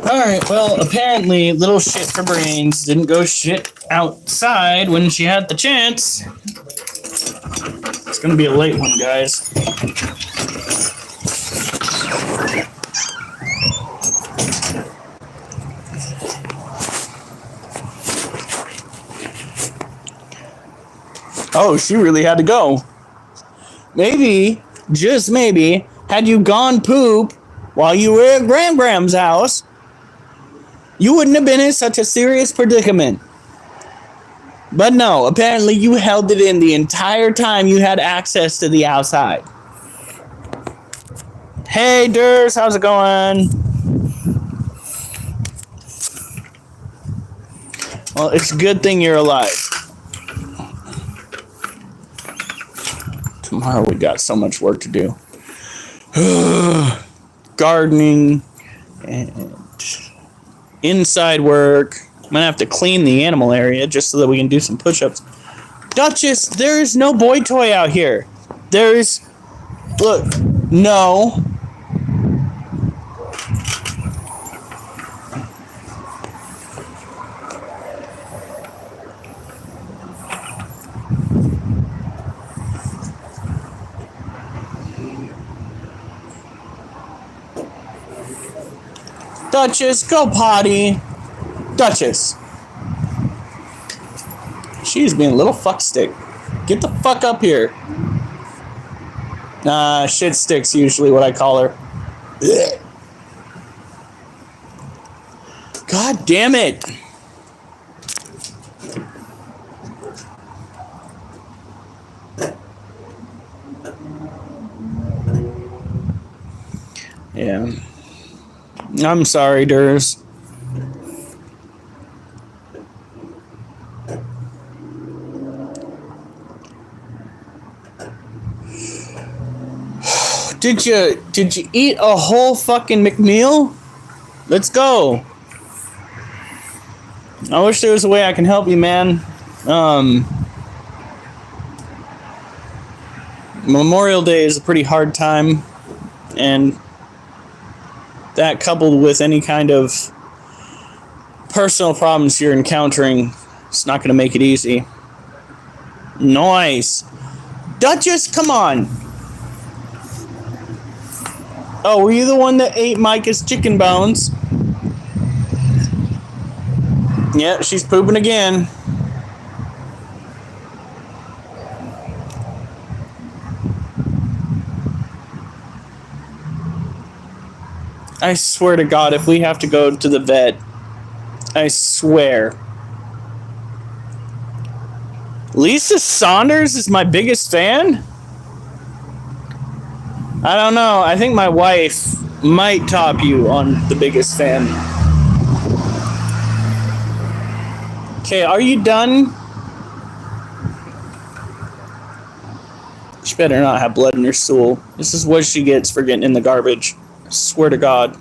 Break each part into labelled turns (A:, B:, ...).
A: Alright, well, apparently little shit for brains didn't go shit outside when she had the chance. It's gonna be a late one, guys. Oh, she really had to go. Maybe, just maybe, had you gone poop while you were at Gram's house, you wouldn't have been in such a serious predicament. But no, apparently you held it in the entire time you had access to the outside. Hey, Durs, how's it going? Well, it's a good thing you're alive. Tomorrow we got so much work to do. Gardening and inside work. I'm gonna have to clean the animal area just so that we can do some push-ups. Duchess, there is no boy toy out here. There's... Look, no. Duchess, go potty. Duchess. She's being a little fuckstick. Get the fuck up here. Shit stick's usually what I call her. Ugh. God damn it. Yeah. I'm sorry, Durs. Did you eat a whole fucking McMeal? Let's go. I wish there was a way I can help you, man. Memorial Day is a pretty hard time, and that coupled with any kind of personal problems you're encountering, it's not going to make it easy. Nice. Duchess, come on. Oh, were you the one that ate Micah's chicken bones? Yeah, she's pooping again. I swear to God, if we have to go to the vet, I swear. Lisa Saunders is my biggest fan? I don't know. I think my wife might top you on the biggest fan. Okay, are you done? She better not have blood in her stool. This is what she gets for getting in the garbage. I swear to God.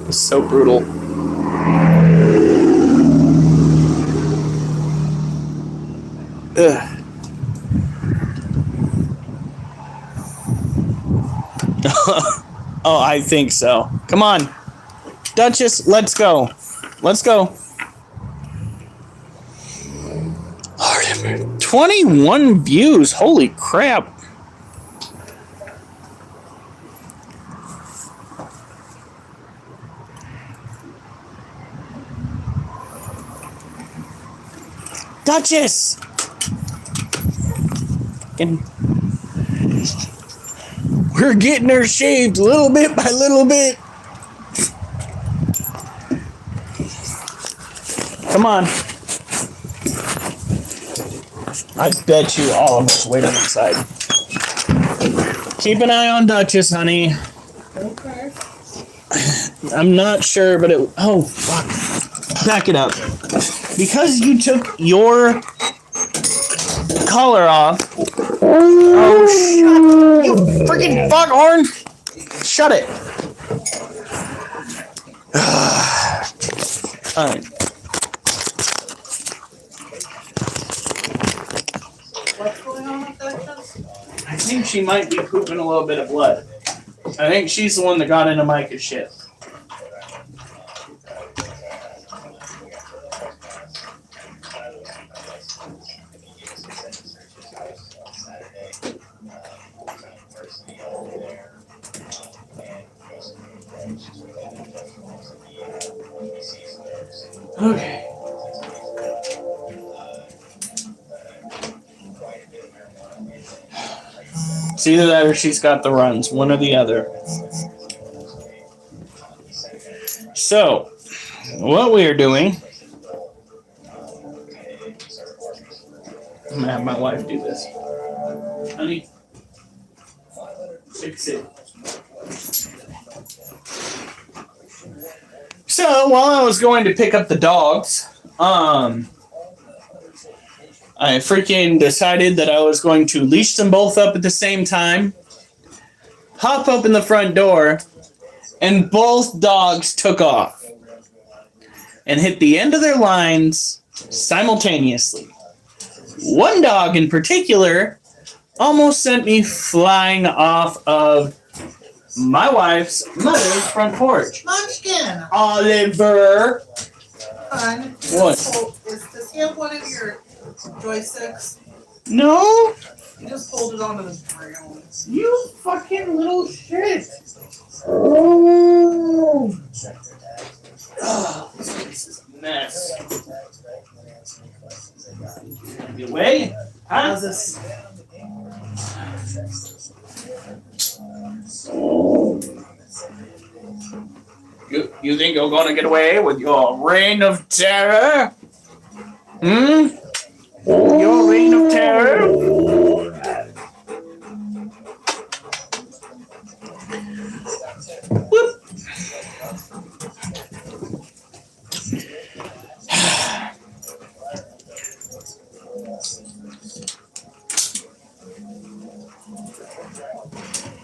A: It's so brutal. Ugh. Oh, I think so. Come on. Duchess, let's go. Let's go. Lord, 21 views. Holy crap. Duchess! We're getting her shaved little bit by little bit. Come on. I bet you all of us waiting inside. Keep an eye on Duchess, honey.
B: Okay.
A: I'm not sure, but it... Oh, fuck. Back it up. Because you took your collar off... Oh, shut... You freaking foghorn! Shut it. Alright.
B: What's going on with Duchess?
A: I think she might be pooping a little bit of blood. I think she's the one that got into Micah's shit. Okay. It's either that or she's got the runs, one or the other. So, what we are doing, I'm gonna have my wife do this. Honey, fix it. So, while I was going to pick up the dogs, I freaking decided that I was going to leash them both up at the same time, hop open the front door, and both dogs took off and hit the end of their lines simultaneously. One dog in particular almost sent me flying off of my wife's mother's front porch.
B: Munchkin!
A: Oliver!
B: Hun,
A: What?
B: Does he have one of your joysticks?
A: No?
B: He just pulled it onto the ground.
A: You fucking little shit! Oh, this place is a mess. You away? How's this? You think you're gonna get away with your reign of terror? Hmm? Your reign of terror? Whoop.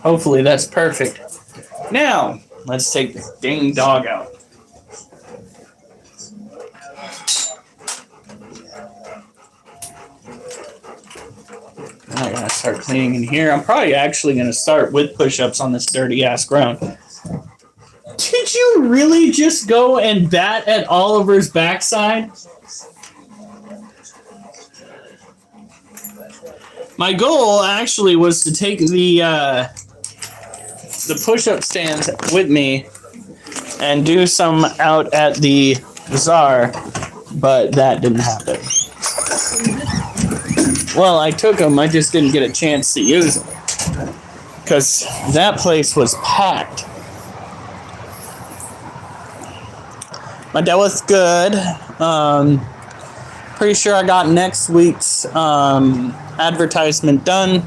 A: Hopefully that's perfect. Now, let's take the dang dog out. I gotta start cleaning in here. I'm probably actually gonna start with push-ups on this dirty ass ground. Did you really just go and bat at Oliver's backside? My goal actually was to take the push-up stands with me and do some out at the bazaar, but that didn't happen. Well, I took them, I just didn't get a chance to use them because that place was packed. My day was good. Pretty sure I got next week's advertisement done.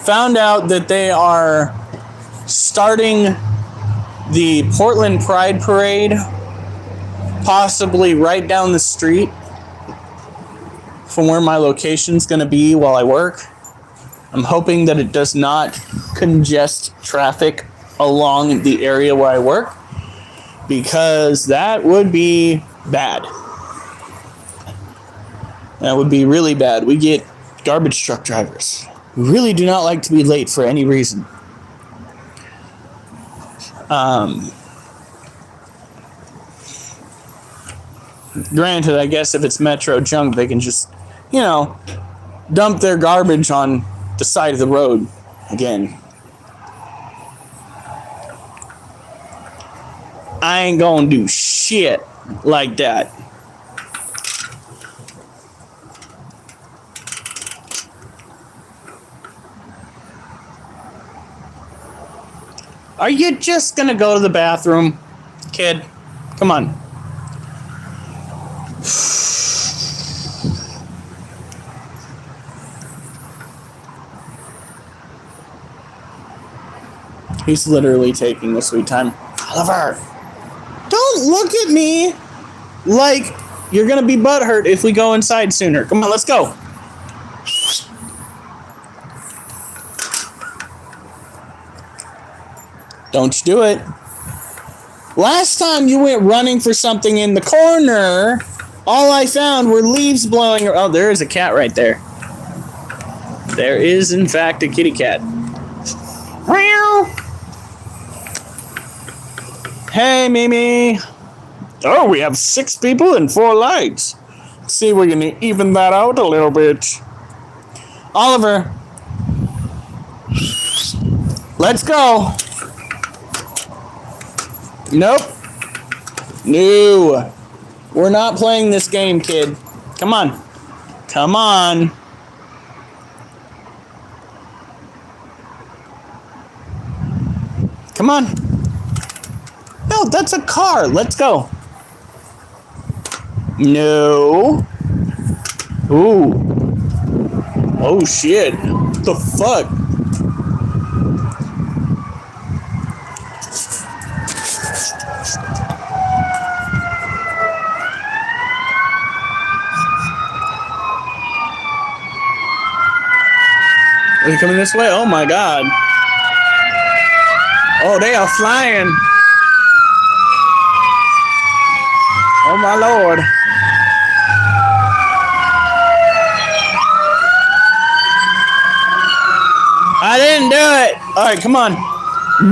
A: Found out that they are starting the Portland Pride Parade possibly right down the street from where my location's going to be while I work. I'm hoping that it does not congest traffic along the area where I work, because that would be bad. That would be really bad. We get garbage truck drivers who really do not like to be late for any reason. Granted, I guess if it's Metro junk, they can just, dump their garbage on the side of the road again. I ain't gonna do shit like that. Are you just gonna go to the bathroom, kid? Come on. He's literally taking a sweet time. Oliver, don't look at me like you're gonna be butthurt if we go inside sooner. Come on, let's go. Don't you do it. Last time you went running for something in the corner, all I found were leaves blowing. Oh, there is a cat right there. There is, in fact, a kitty cat. Hey, Mimi. Oh, we have 6 people and 4 lights. See, we're gonna even that out a little bit. Oliver, let's go. Nope. No. We're not playing this game, kid. Come on. Come on. Come on. No, that's a car. Let's go. No. Ooh. Oh, shit. What the fuck? Are they coming this way? Oh, my God. Oh, they are flying. Oh, my Lord. I didn't do it. All right, come on.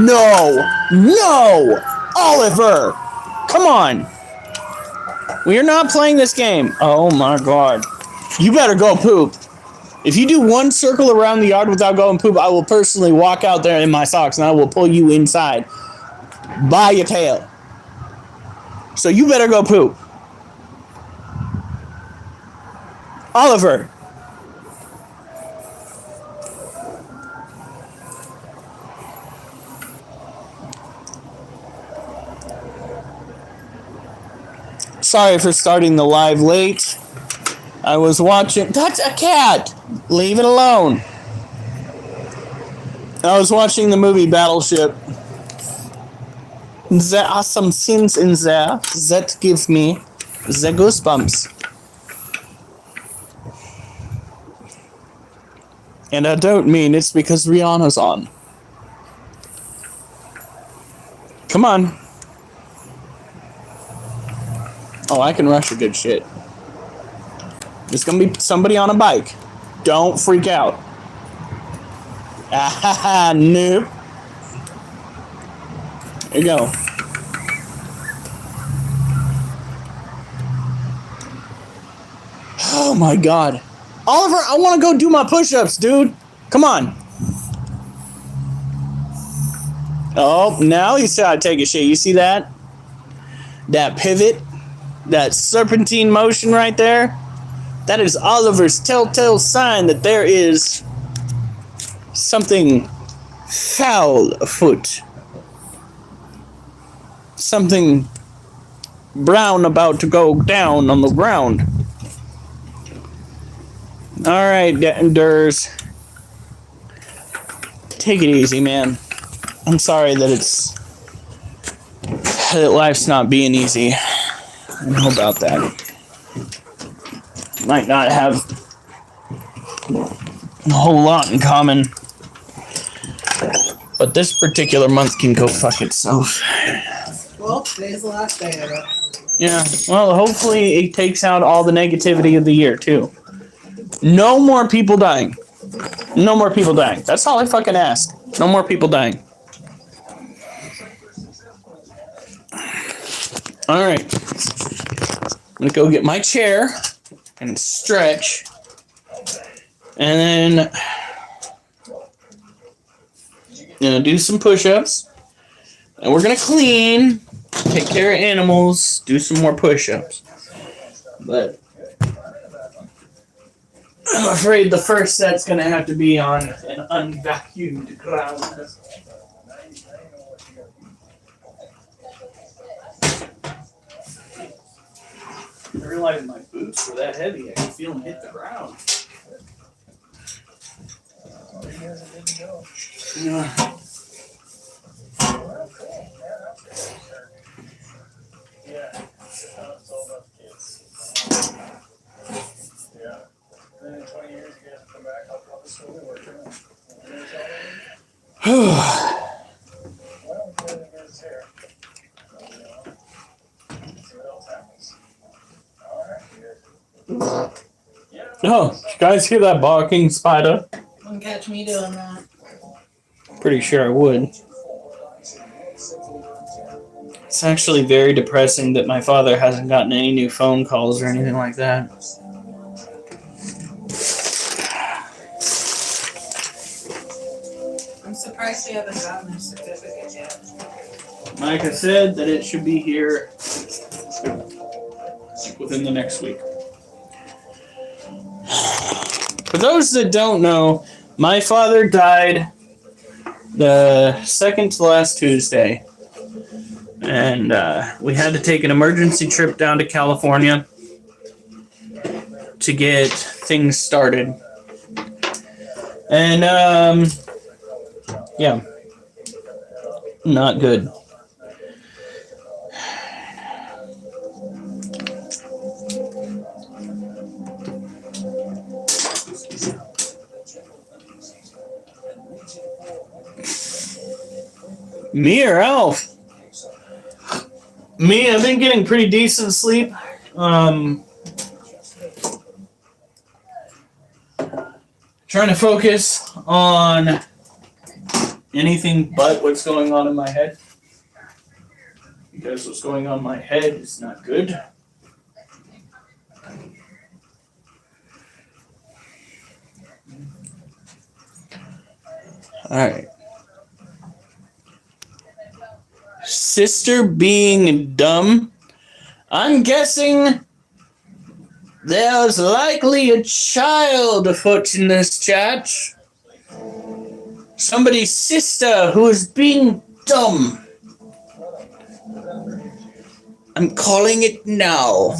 A: No. No. Oliver. Come on. We are not playing this game. Oh, my God. You better go poop. If you do one circle around the yard without going poop, I will personally walk out there in my socks and I will pull you inside by your tail. So you better go poop. Oliver. Sorry for starting the live late. I was watching... That's a cat! Leave it alone. I was watching the movie Battleship. There are some scenes in there that give me the goosebumps. And I don't mean it's because Rihanna's on. Come on. Oh, I can rush a good shit. There's gonna be somebody on a bike. Don't freak out. Ah ha ha, nope. There you go. Oh my God. Oliver, I want to go do my push-ups, dude. Come on. Oh, now you see how to take a shit. You see that? That pivot? That serpentine motion right there? That is Oliver's telltale sign that there is something foul afoot. Something brown about to go down on the ground. Alright, Durs. Take it easy, man. I'm sorry that life's not being easy. I know about that. Might not have a whole lot in common. But this particular month can go fuck itself.
B: Well, today's the last day of it.
A: Yeah, well, hopefully it takes out all the negativity of the year, too. No more people dying. No more people dying. That's all I fucking ask. No more people dying. Alright. I'm gonna go get my chair and stretch. And then gonna do some push-ups. And we're gonna clean, take care of animals, do some more push-ups. But I'm afraid the first set's gonna have to be on an unvacuumed ground. I realized my boots were that heavy. I could feel them hit the ground. Yeah. Oh, you guys hear that barking spider?
B: Wouldn't catch me doing that.
A: Pretty sure I would. It's actually very depressing that my father hasn't gotten any new phone calls or anything like that.
B: I'm surprised you haven't gotten a certificate yet.
A: Micah said that it should be here within the next week. For those that don't know, my father died the second to last Tuesday. And we had to take an emergency trip down to California to get things started. And, yeah, not good. Me or Elf? Me, I've been getting pretty decent sleep. Trying to focus on anything but what's going on in my head. Because what's going on in my head is not good. Alright. Sister being dumb. I'm guessing there's likely a child afoot in this chat. Somebody's sister who is being dumb. I'm calling it now.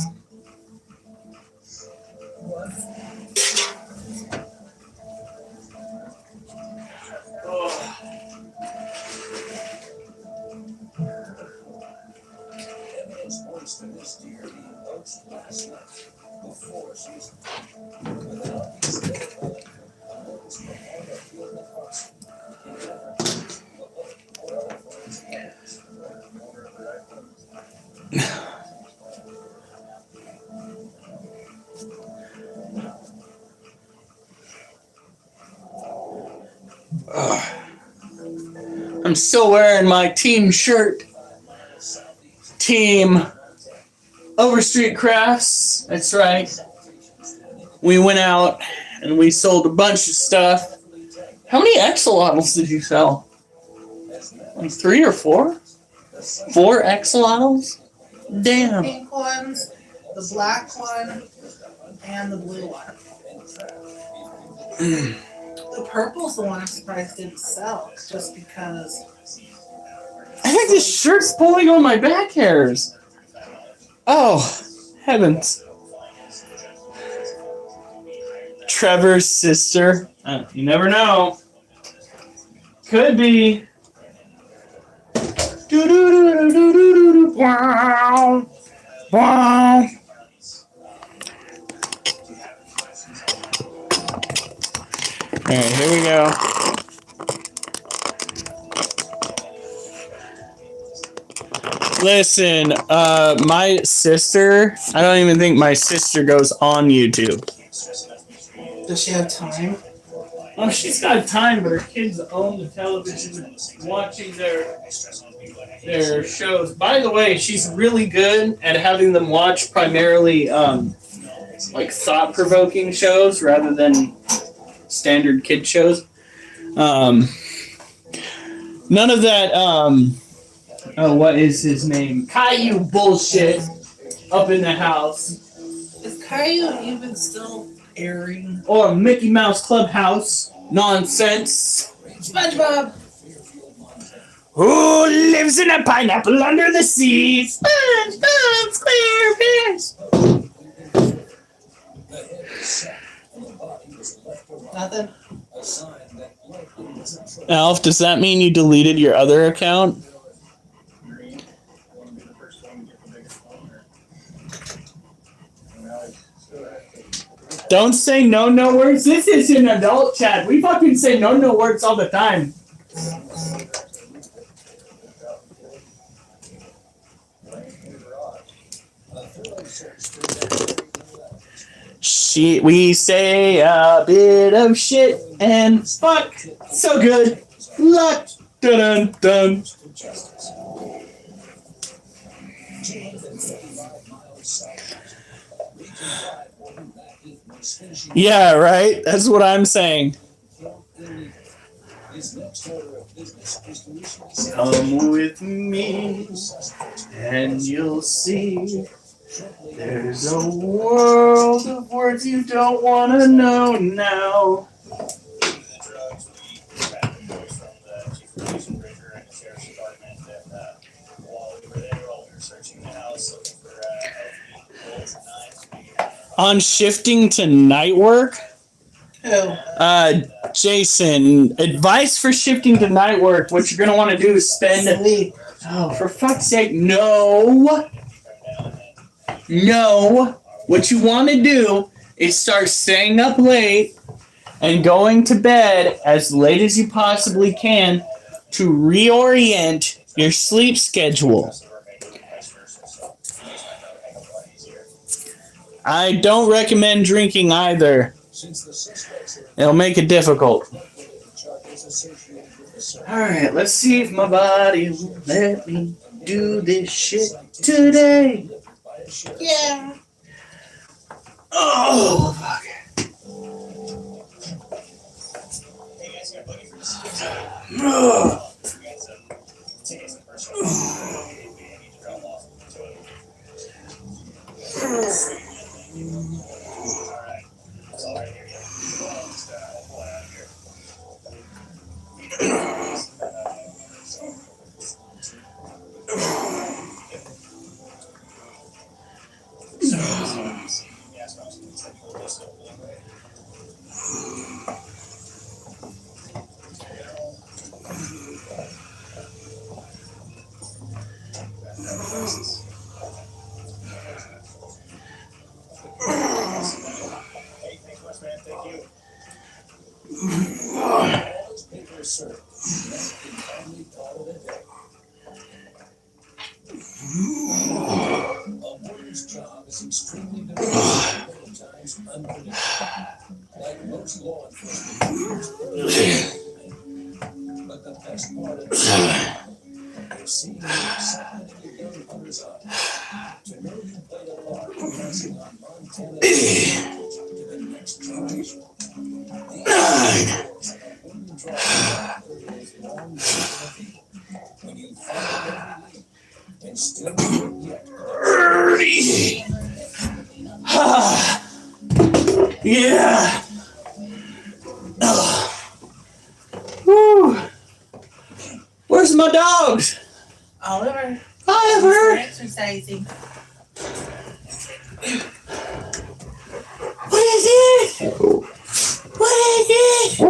A: I'm still wearing my team shirt. Team Overstreet Crafts. That's right. We went out and we sold a bunch of stuff. How many axolotls did you sell? Like 3 or 4? 4 axolotls? Damn.
B: The pink ones, the black one, and the blue one. The purple's the one I'm surprised didn't sell, just because.
A: I think this shirt's pulling on my back hairs. Oh, heavens. Trevor's sister. You never know. Could be. Wow. Wow. Alright, here we go. Listen, my sister, I don't even think my sister goes on YouTube.
B: Does she have time?
A: Oh, she's got time, but her kids own the television, watching their shows. By the way, she's really good at having them watch primarily like thought-provoking shows rather than standard kid shows. None of that. Oh, what is his name? Caillou bullshit up in the house.
B: Is Caillou even still airing?
A: Or Mickey Mouse Clubhouse nonsense.
B: SpongeBob!
A: Who lives in a pineapple under the sea? SpongeBob SquarePants.
B: Nothing?
A: Alf, does that mean you deleted your other account? Don't say no words. This is an adult chat. We fucking say no words all the time. We say a bit of shit and fuck so good. Luck. Dun dun dun. Yeah, right? That's what I'm saying. Come with me and you'll see there's a world of words you don't want to know now. On shifting to night work?
B: Who?
A: Jason, advice for shifting to night work. What you're going to want to do is spend...
B: Sleep.
A: Oh, for fuck's sake, no. No. What you want to do is start staying up late and going to bed as late as you possibly can to reorient your sleep schedule. I don't recommend drinking either. It'll make it difficult. Alright, let's see if my body will let me do this shit today.
B: Yeah.
A: Oh, fuck. Yeah. Whew. Where's my dogs?
B: Oliver.
A: Oliver.
B: Exercising.
A: What is it? What is it? What is it?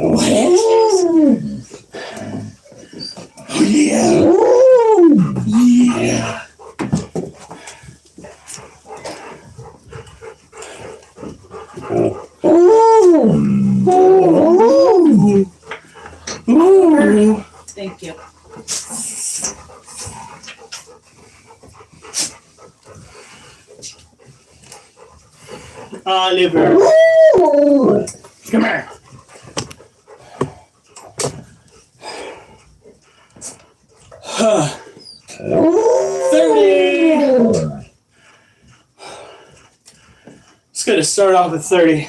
A: Oh, yeah. Yeah.
B: Thank you.
A: Oliver. Come here. Huh. 30. It's gonna start off at 30.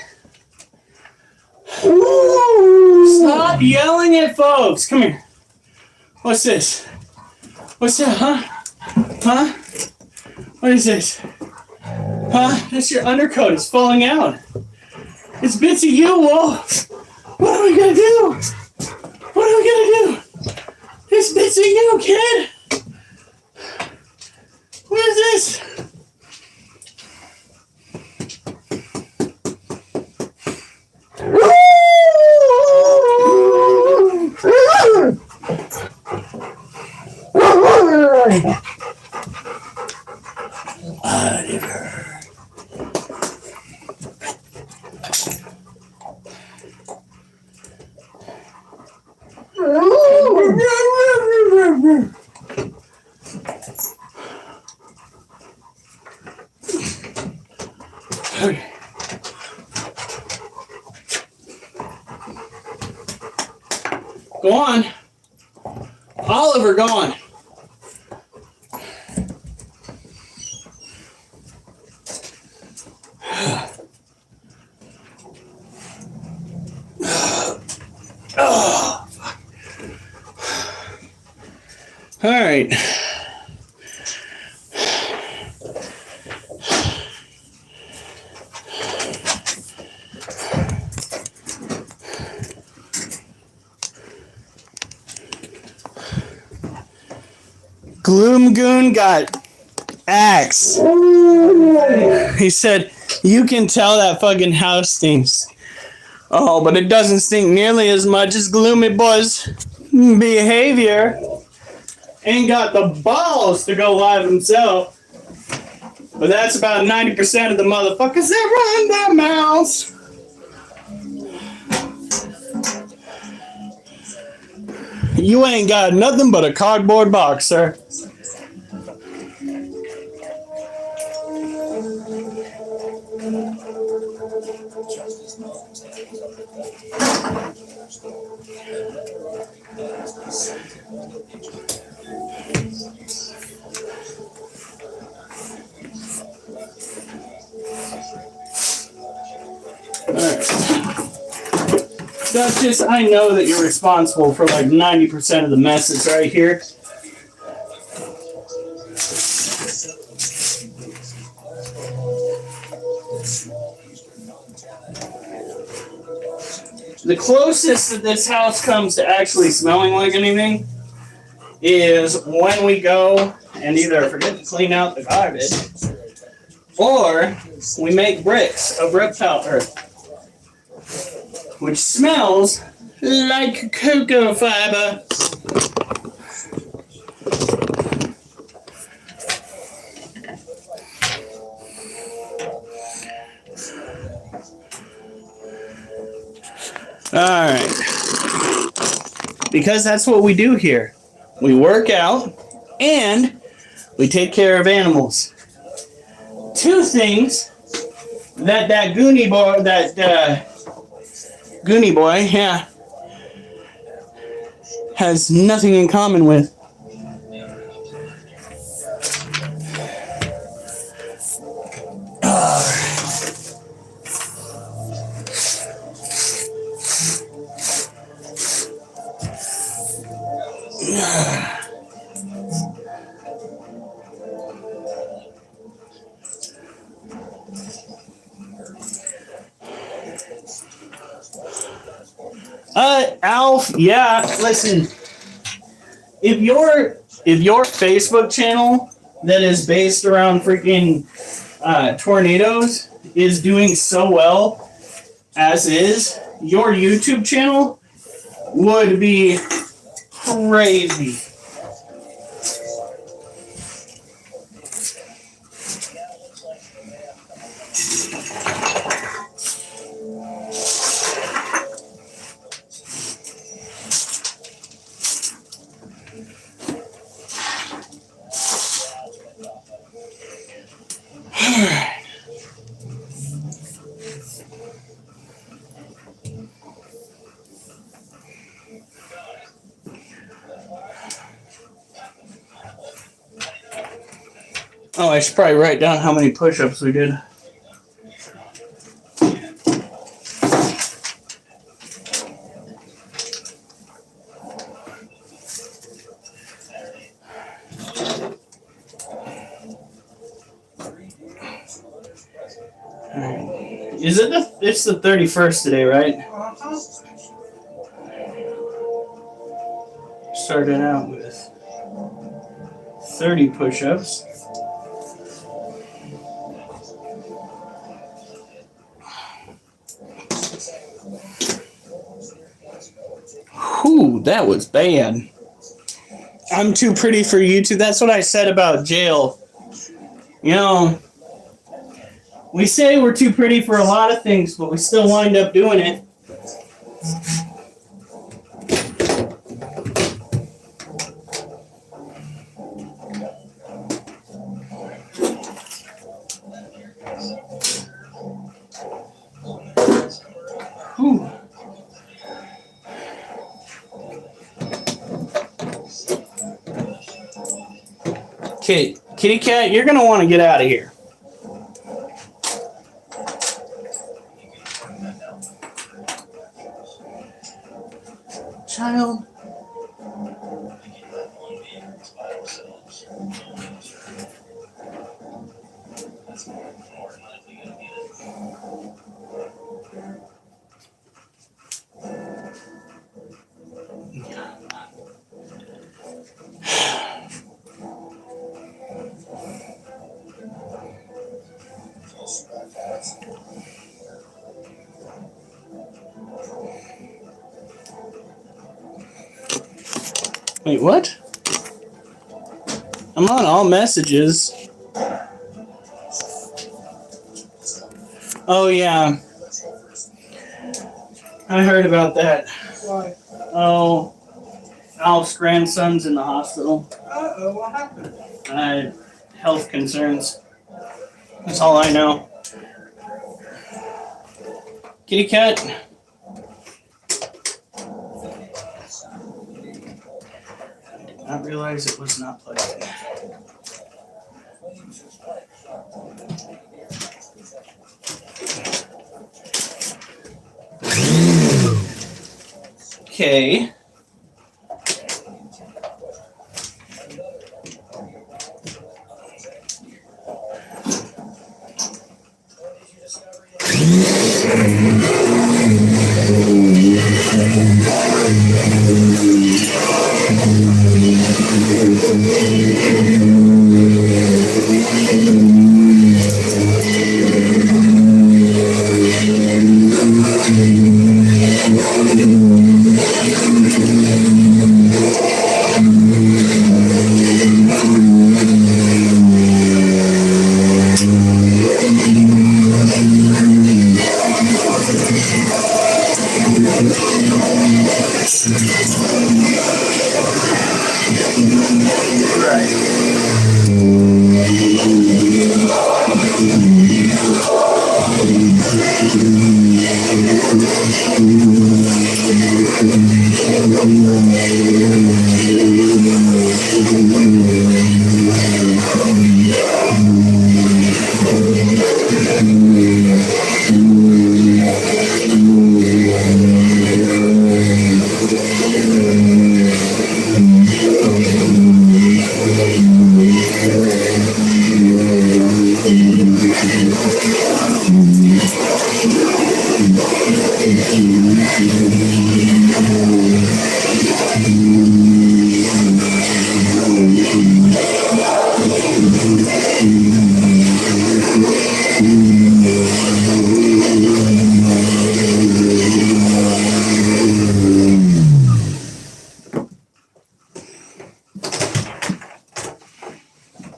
A: Stop yelling at folks. Come here. What's this? What's that, huh? Huh? What is this? Huh? That's your undercoat. It's falling out. It's bits of you, Wolf. What are we gonna do? What are we gonna do? It's bits of you, kid. What is this? Go on. Oliver, go on. Oh, fuck. All right. Gloom Goon got axe. He said, you can tell that fucking house stinks. Oh, but it doesn't stink nearly as much as Gloomy Boy's behavior. Ain't got the balls to go live himself. But that's about 90% of the motherfuckers that run their mouths. You ain't got nothing but a cardboard box, sir. Duchess, I know that you're responsible for like 90% of the messes right here. The closest that this house comes to actually smelling like anything is when we go and either forget to clean out the garbage or we make bricks of reptile earth, which smells like cocoa fiber. Alright. Because that's what we do here. We work out and we take care of animals. Two things that Goonie boy, yeah, has nothing in common with. Alf, yeah, listen. If your Facebook channel that is based around freaking tornadoes is doing so well as is, your YouTube channel would be crazy. Oh, I should probably write down how many push-ups we did. Is it it's the 31st today, right? Started out with 30 push-ups. Whew, that was bad. I'm too pretty for YouTube. That's what I said about jail. You know, we say we're too pretty for a lot of things, but we still wind up doing it. Whew. Okay, kitty cat, you're gonna want to get out of here. Child. Wait, what? I'm on all messages. Oh, yeah. I heard about that.
B: Why?
A: Oh, Alf's grandson's in the hospital.
B: Uh-oh, what happened?
A: Health concerns. That's all I know. Kitty cat. I did not realize it was not plugged in. Okay.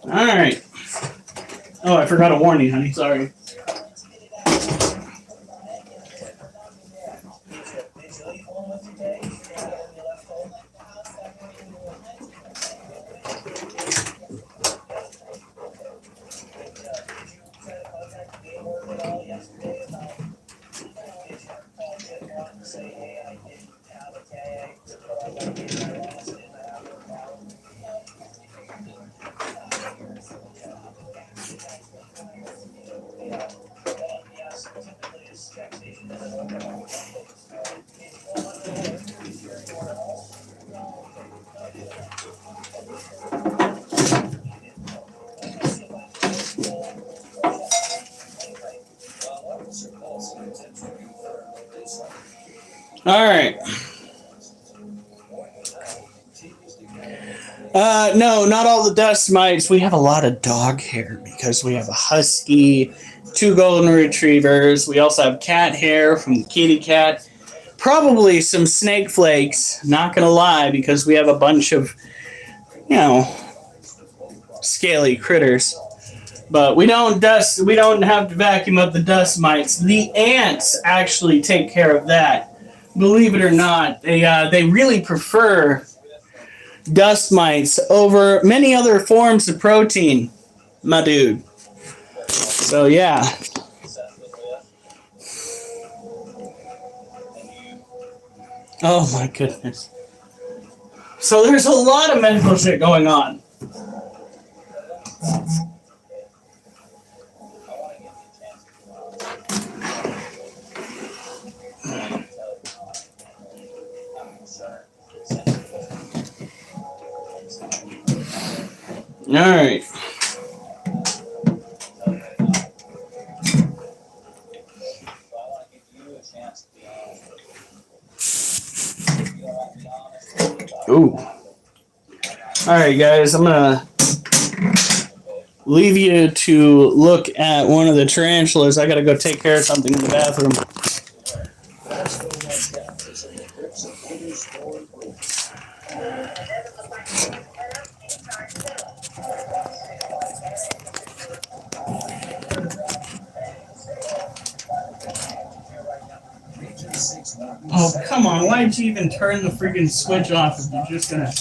A: All right. Oh, I forgot to warn you, honey. Sorry. All right. No, not all the dust mites. We have a lot of dog hair because we have a husky, 2 golden retrievers. We also have cat hair from the kitty cat. Probably some snake flakes, not gonna lie, because we have a bunch of, scaly critters. But we don't have to vacuum up the dust mites. The ants actually take care of that. Believe it or not, they really prefer dust mites over many other forms of protein, my dude. So yeah. Oh my goodness. So there's a lot of medical shit going on. All right. Ooh. All right, guys. I'm gonna leave you to look at one of the tarantulas. I gotta go take care of something in the bathroom. Oh, come on. Why did you even turn the freaking switch off if you're just gonna...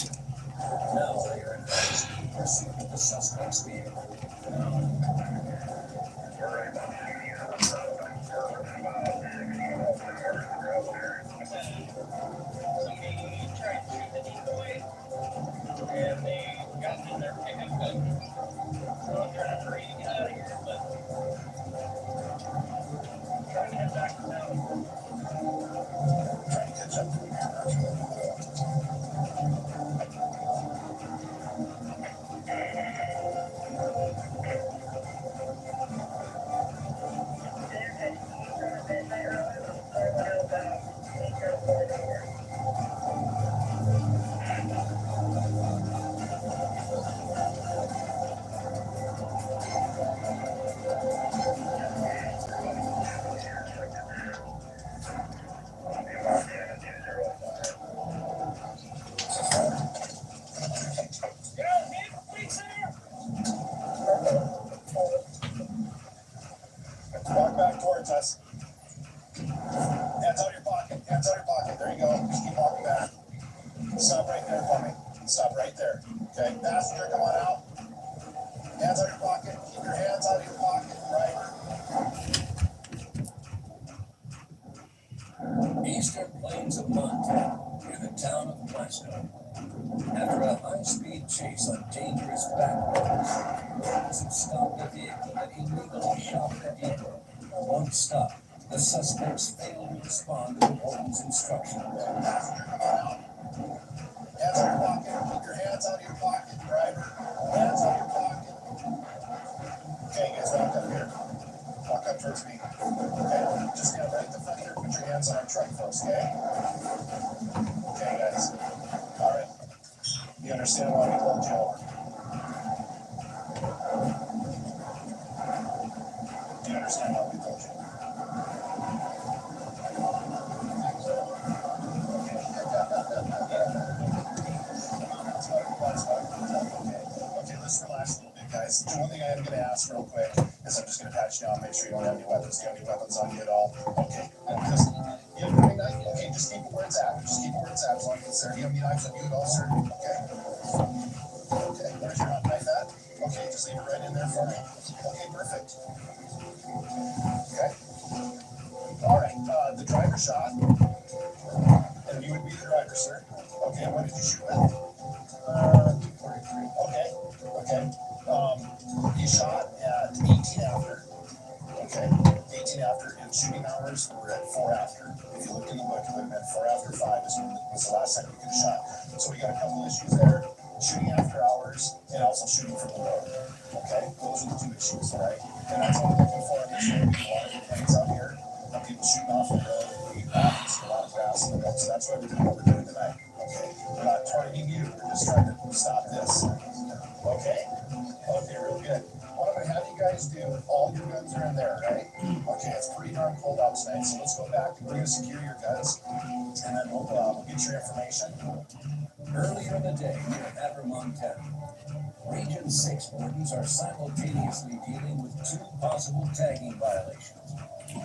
C: Walk back towards us. Hands out of your pocket. Hands out of your pocket. There you go. Just keep walking back. Stop right there for me. Stop right there. Okay. Passenger, come on out. Hands out of your pocket. Keep your hands out of your pocket. Right.
D: Eastern Plains of Montana, near the town of Glasgow. After a high-speed chase on dangerous back roads, officers stopped the vehicle that illegally shot at vehicle. Once stopped, the suspects failed to respond to the warden's instructions.
C: Passenger, come on out. Hands out of your pocket. Keep your hands out of your pocket, driver. Hands out of your pocket. Okay, guys, walk up here. Walk up towards me. Okay, just stand right at the front here. Put your hands on our truck, folks, okay? Okay, guys. All right. You understand why we pulled you over? Do you understand why we pulled you? Okay, let's relax a little bit, guys. The one thing I am going to ask real quick is I'm just going to pat you down, make sure you don't have any weapons. Do you have any weapons on you at all? Okay. Just, you have any knife? Okay, just keep it where it's at. Just keep it where it's at as long as it's there. Do you have any knives on you at all, sir? Okay. Okay, where's your knife at? Okay, just leave it right in there for me. Okay, perfect. Okay. All right, the driver shot. And you would be the driver, sir. Okay, what did you shoot at? 243. Okay, okay. He shot at 18 after. Okay, 18 after, and shooting hours were at 4 after. If you look in the book, it would have been 4 after 5 was the last time you could have shot. So we got a couple issues there. Shooting after hours and also shooting from the road. Okay, those are the 2 issues, right? And that's what we're looking for in this area. We want complaints out here of people shooting off the road. We obviously a lot of grass in the road, so that's why we're doing what we're doing tonight. Okay, we're not targeting you. We're just trying to stop this. Okay, okay, real good. What I'm gonna have you guys do, all your guns are in there, right? Okay, it's pretty darn cold out tonight, so let's go back and we're gonna secure your guns, and then we'll get your information.
D: Earlier in the day, near Haver, Montana, Region 6 wardens are simultaneously dealing with 2 possible tagging violations.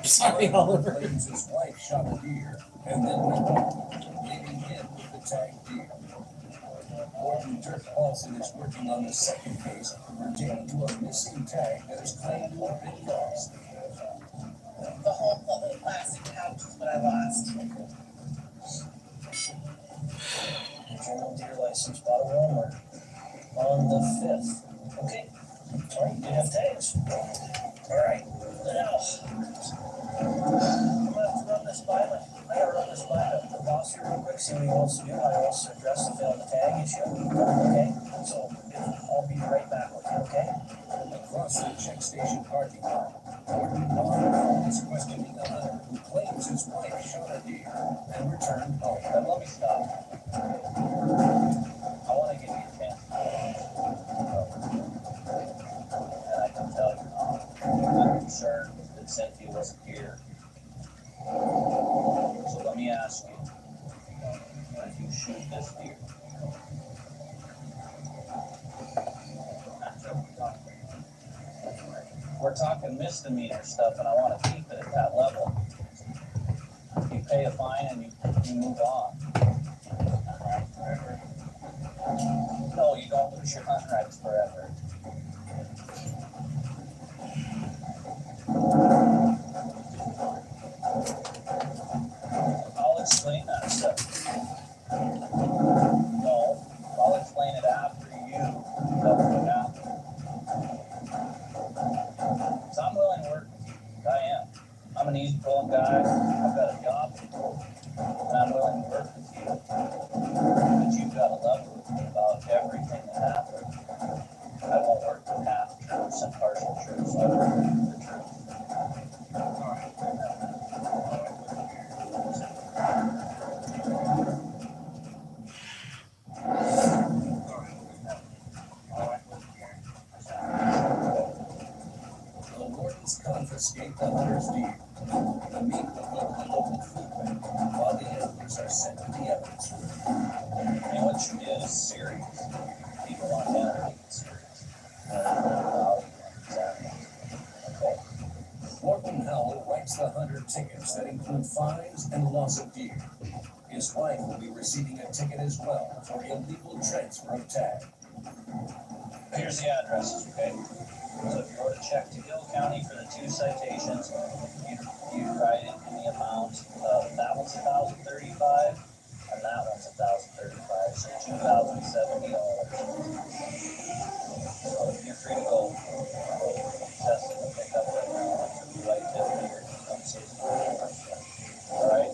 B: Sorry, Oliver.
D: Claims his wife shot a deer and then went home, leaving him with the tagged deer. Warden Dirk Paulson is working on the second case pertaining to a missing tag that is claimed to have been lost.
B: The whole plastic pouch is what I lost.
E: General deer license bought a Walmart on the 5th. Okay,
D: Sorry, you did have tags. Alright, now, I'm gonna have to run this by my, I gotta run this by the boss here real quick, see what he wants to do, how he wants to address the failed tag issue. Okay, so I'll be right back with you, okay? Across the check station parking lot, Gordon Long is questioning a hunter who claims his wife shot a deer and returned home. Then let me stop. I want to give you a chance. And I can tell you, I'm concerned that Cynthia wasn't here. So let me ask you, if you shoot this deer, we're talking misdemeanor stuff, and I want to keep it at that level. You pay a fine and you move on. No, you don't lose your hunting rights forever. I'll explain that stuff. No, I'll explain it after you tell me what happened. So I'm willing to work with you. I am. I'm an easygoing guy. I've got a job to do, and I'm willing to work with you. But you've got to love with me about everything that happened. I won't work with half truths and partial truths. I work with the truth. All right. The wardens confiscate the hunter's deer. The meat will go to the local food bank, while the antlers are sent to the evidence room. And what you did is serious. People want to take it serious. Exactly. Okay. Warden Howell writes the hunter tickets that include fines and loss of deer. His wife will be receiving a ticket as well for illegal transfer of tag. Here's the addresses, okay? So if you were to check to Hill County for the 2 citations, you'd write it in the amount of, that one's $1,035 and that one's $1,035, so $2,070. So you're free to go test it and pick up that right tip here. All right?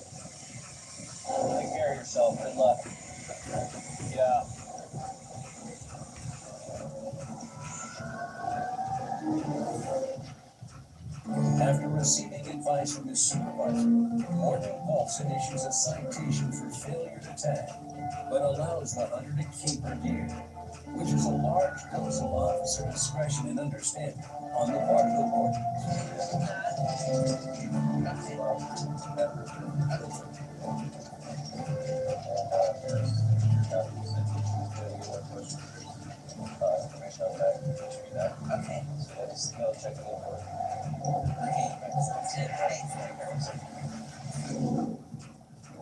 D: Take care of yourself. Good luck. Yeah. After receiving advice from his supervisor, Warden Paulson issues a citation for failure to tag, but allows the hunter to keep her deer, which is a large dose of officer discretion and understanding on the part of the warden. Okay. So let's go check it out.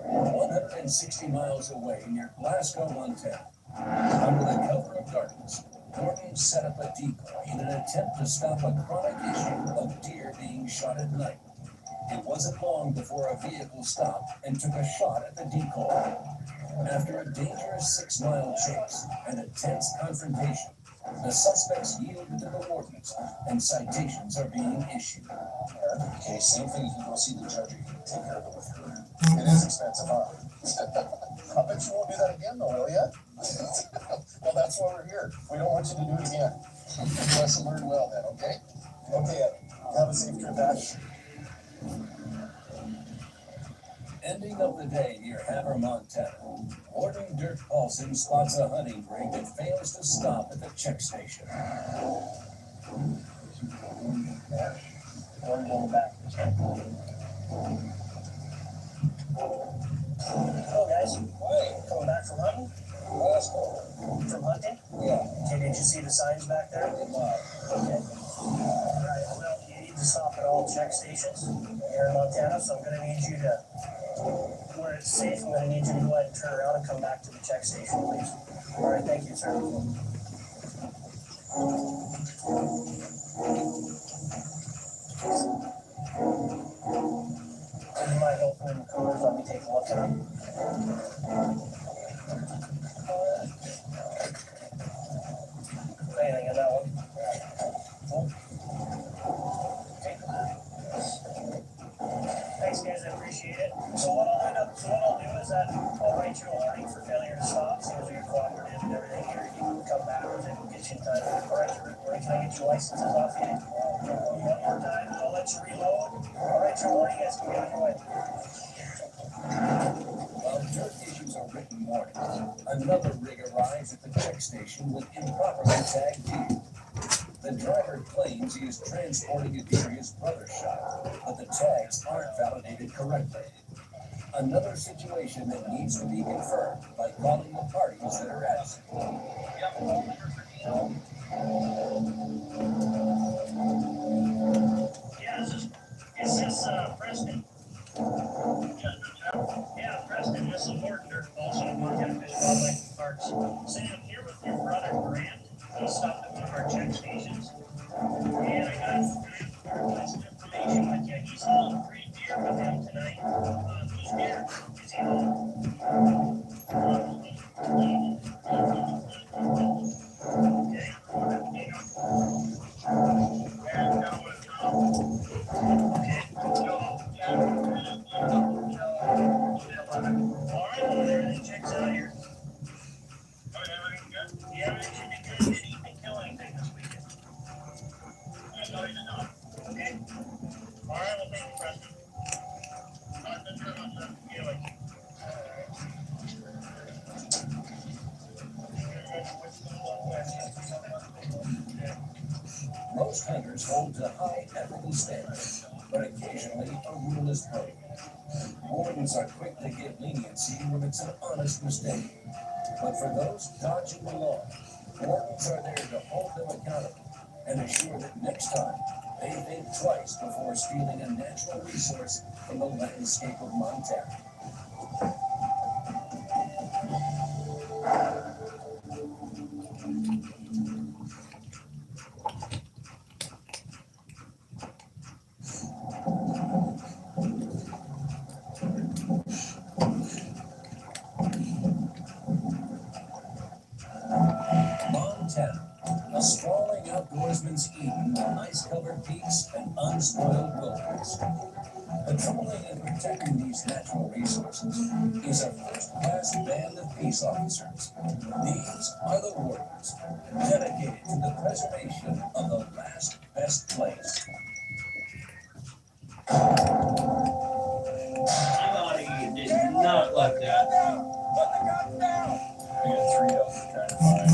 D: 160 miles away near Glasgow, Montana, under the cover of darkness, Gordon set up a decoy in an attempt to stop a chronic issue of deer being shot at night. It wasn't long before a vehicle stopped and took a shot at the decoy. After a dangerous 6-mile chase and a tense confrontation, the suspects yielded to the wardens, and citations are being issued.
C: Okay, same thing. You can go see the judge. You can take care of it with her. It is expensive, huh? I bet you won't do that again, though, will ya? Well, that's why we're here. We don't want you to do it again. Lesson learned well, then, okay? Okay, have a safe trip back.
D: Ending of the day near Hammer, Montana, Warden Dirk Paulson spots a hunting rig that fails to stop at the check station. Warden going back.
E: Hello guys. Hey. Coming back from hunting? From hunting?
D: Yeah.
E: Okay, did you see the signs back there? Okay. Alright, well, you need to stop at all check stations here in Montana, so I'm gonna need you to, where it's safe, I'm gonna need you to go ahead and turn around and come back to the check station, please. Alright, thank you, sir. Would you mind opening the coolers? Let me take a look at them. Anything in that one? Can I get your licenses off you? One more time, I'll let you reload. All right, your morning, guys, can get on your way.
D: While Dirk issues a written warning, another rig arrives at the check station with improperly tagged deer. The driver claims he is transporting a deer his brother shot, but the tags aren't validated correctly. Another situation that needs to be confirmed by calling the parties that are at it.
E: Yeah, is this Preston? Yeah, Preston, this is Morton, also in Montana Fish and Wildlife Parks. Sam, here with your brother Grant. He stopped at one of our check stations. And I got some information with you. He's hauling 3 deer with him tonight. Who's deer? Is he hauling? All right, well, everything checks out here. Yeah, everything should be good. Did he even kill anything this weekend? No, he did not. Okay. All right, well, thank you, Preston. Thank you very much, sir. Yeah, like.
D: Most hunters hold to high ethical standards, but occasionally a rule is broken. Wardens are quick to give leniency when it's an honest mistake. But for those dodging the law, wardens are there to hold them accountable and assure that next time they think twice before stealing a natural resource from the landscape of Montana. Montana, a sprawling outdoorsman's Eden with ice-covered peaks and unspoiled wilderness. Patrolling and protecting these natural resources is a first-class band of peace officers. These are the wardens, dedicated to the preservation of the last best place.
A: Somebody did not like that.
C: I got 3 of them trying to find.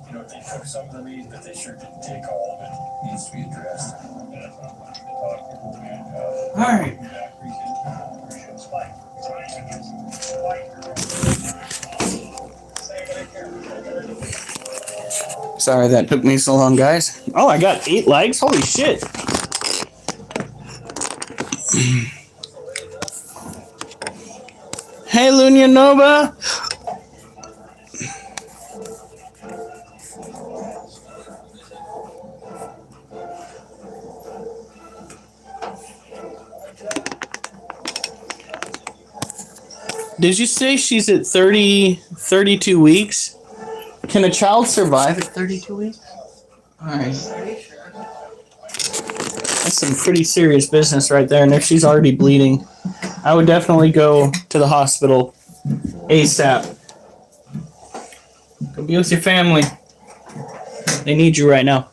C: You know, they took some of the meat, but they sure didn't take all of it. Needs to be addressed.
A: All right. Sorry that took me so long, guys. Oh, I got 8 likes. Holy shit. Hey, Lunia Nova. Did you say she's at 32 weeks? Can a child survive at 32 weeks? Alright. That's some pretty serious business right there. And if she's already bleeding, I would definitely go to the hospital ASAP. Go be with your family. They need you right now.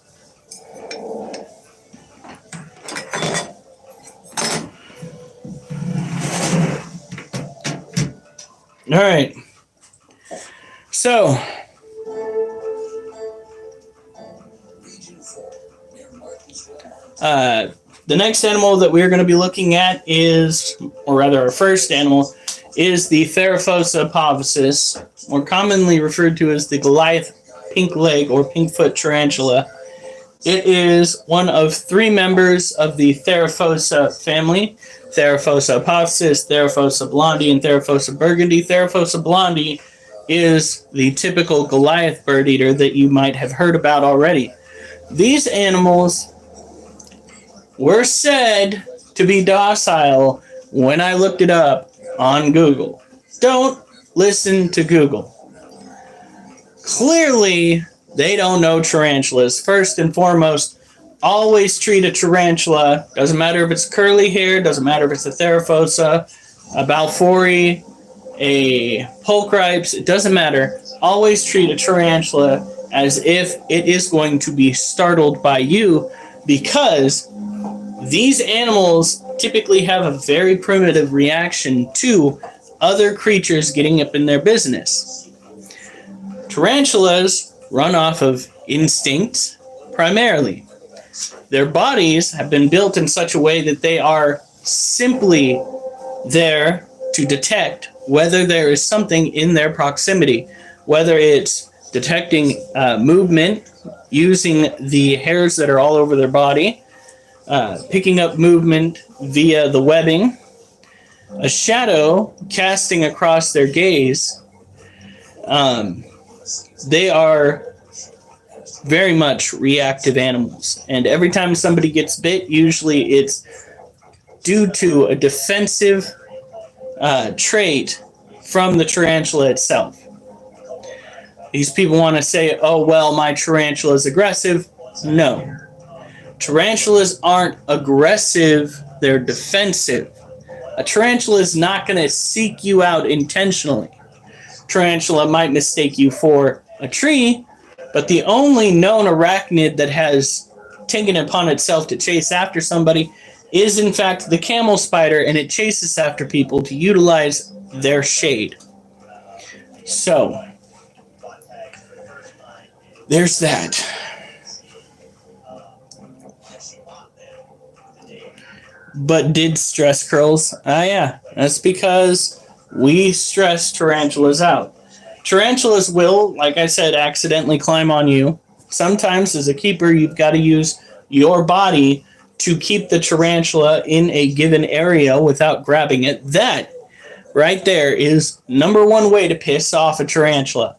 A: All right. So, the next animal that we're going to be looking at is, or rather our first animal, is the Theraphosa pavosis, more commonly referred to as the Goliath pink leg or pink foot tarantula. It is one of 3 members of the Theraphosa family: Theraphosa apophysis, Theraphosa blondi, and Theraphosa burgundy. Theraphosa blondi is the typical Goliath bird eater that you might have heard about already. These animals were said to be docile when I looked it up on Google. Don't listen to Google. Clearly, they don't know tarantulas. First and foremost, always treat a tarantula. Doesn't matter if it's curly hair, doesn't matter if it's a Theraphosa, a Balfouri, a Pulchripes, it doesn't matter. Always treat a tarantula as if it is going to be startled by you, because these animals typically have a very primitive reaction to other creatures getting up in their business. Tarantulas run off of instinct primarily. Their bodies have been built in such a way that they are simply there to detect whether there is something in their proximity, whether it's detecting movement using the hairs that are all over their body, picking up movement via the webbing, a shadow casting across their gaze. They are very much reactive animals. And every time somebody gets bit, usually it's due to a defensive trait from the tarantula itself. These people want to say, oh, well, my tarantula is aggressive. No. Tarantulas aren't aggressive, they're defensive. A tarantula is not going to seek you out intentionally. Tarantula might mistake you for a tree, but the only known arachnid that has taken it upon itself to chase after somebody is in fact the camel spider, and it chases after people to utilize their shade. So, there's that. But did stress curls? Yeah, that's because we stress tarantulas out. Tarantulas will, like I said, accidentally climb on you. Sometimes as a keeper, you've got to use your body to keep the tarantula in a given area without grabbing it. That right there is number one way to piss off a tarantula.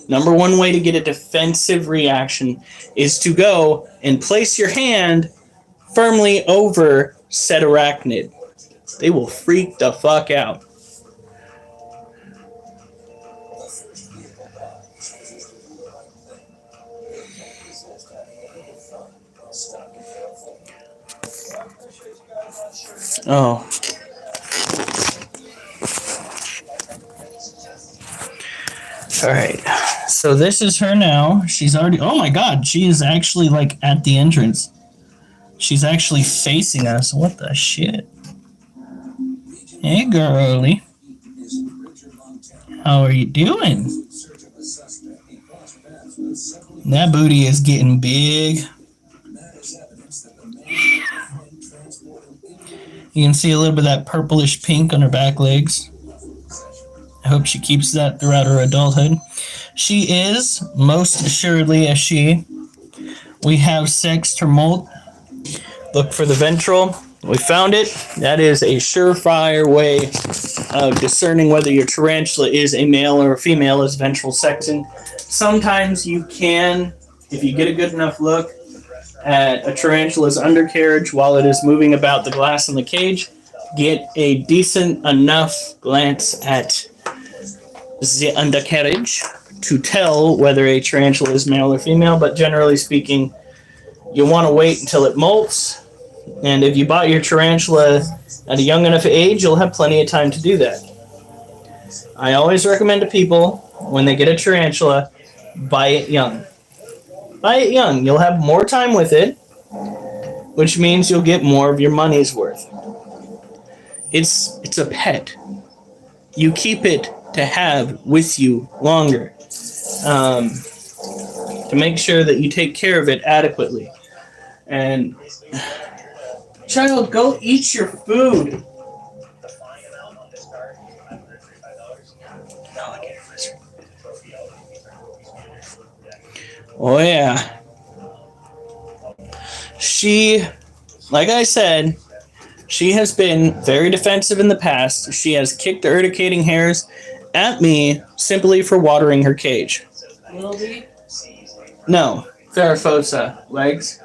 A: Number one way to get a defensive reaction is to go and place your hand firmly over said arachnid. They will freak the fuck out. Oh. Alright. So this is her now. She's already... Oh my god, she is actually like at the entrance. She's actually facing us. What the shit? Hey, girlie. How are you doing? That booty is getting big. You can see a little bit of that purplish pink on her back legs. I hope she keeps that throughout her adulthood. She is, most assuredly, a she. We have sexed her molt. Look for the ventral. We found it. That is a surefire way of discerning whether your tarantula is a male or a female, is ventral sexing. Sometimes you can, if you get a good enough look at a tarantula's undercarriage while it is moving about the glass in the cage, get a decent enough glance at the undercarriage to tell whether a tarantula is male or female. But generally speaking, you want to wait until it molts, and if you bought your tarantula at a young enough age, you'll have plenty of time to do that. I always recommend to people, when they get a tarantula, buy it young. Buy it young. You'll have more time with it, which means you'll get more of your money's worth. It's a pet. You keep it to have with you longer, to make sure that you take care of it adequately. And child, go eat your food. Oh yeah. She, like I said, she has been very defensive in the past. She has kicked the urticating hairs at me simply for watering her cage.
B: Wilby?
A: No, Farafosa legs.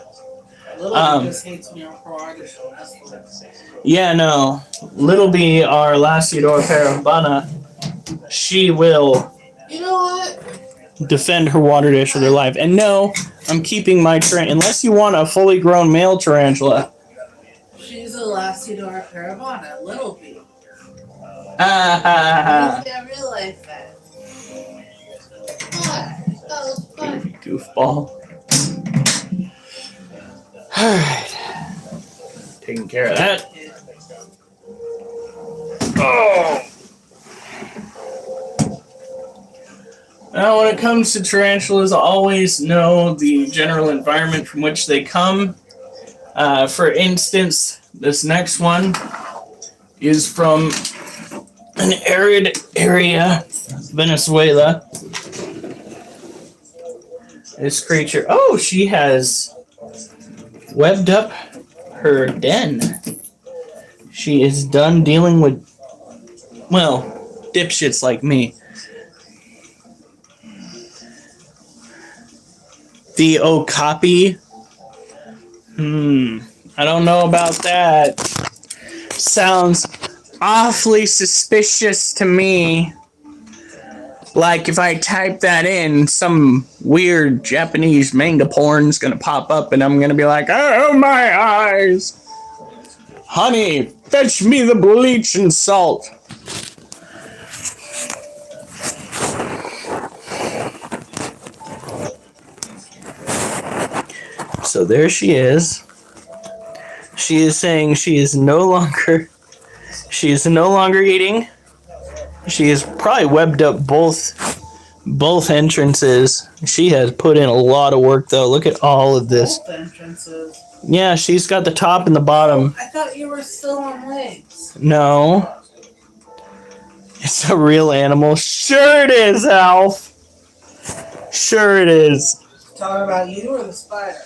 B: Little just hates me on Friday.
A: Yeah, no. Little B, our Lasiodora parabana, she will
B: You know what?
A: defend her water dish with her life. And no, I'm keeping my unless you want a fully grown male tarantula.
B: She's a Lasiodora parabana, Little B.
A: Ah,
B: I realize that. What? Oh.
A: Goofball. Alright. Taking care of that. Oh! Now, when it comes to tarantulas, always know the general environment from which they come. For instance, this next one is from an arid area, Venezuela. This creature, oh, she has webbed up her den. She is done dealing with, well, dipshits like me. The okapi. I don't know about that. Sounds awfully suspicious to me. Like if I type that in, some weird Japanese manga porn's gonna pop up and I'm gonna be like, oh my eyes. Honey, fetch me the bleach and salt. So there she is. She is saying she is no longer eating. She has probably webbed up both entrances. She has put in a lot of work though. Look at all of this.
B: Both entrances.
A: Yeah, she's got the top and the bottom.
B: I thought you were still on legs.
A: No. It's a real animal. Sure it is, Alf. Sure it is.
B: Talking about you or the spider?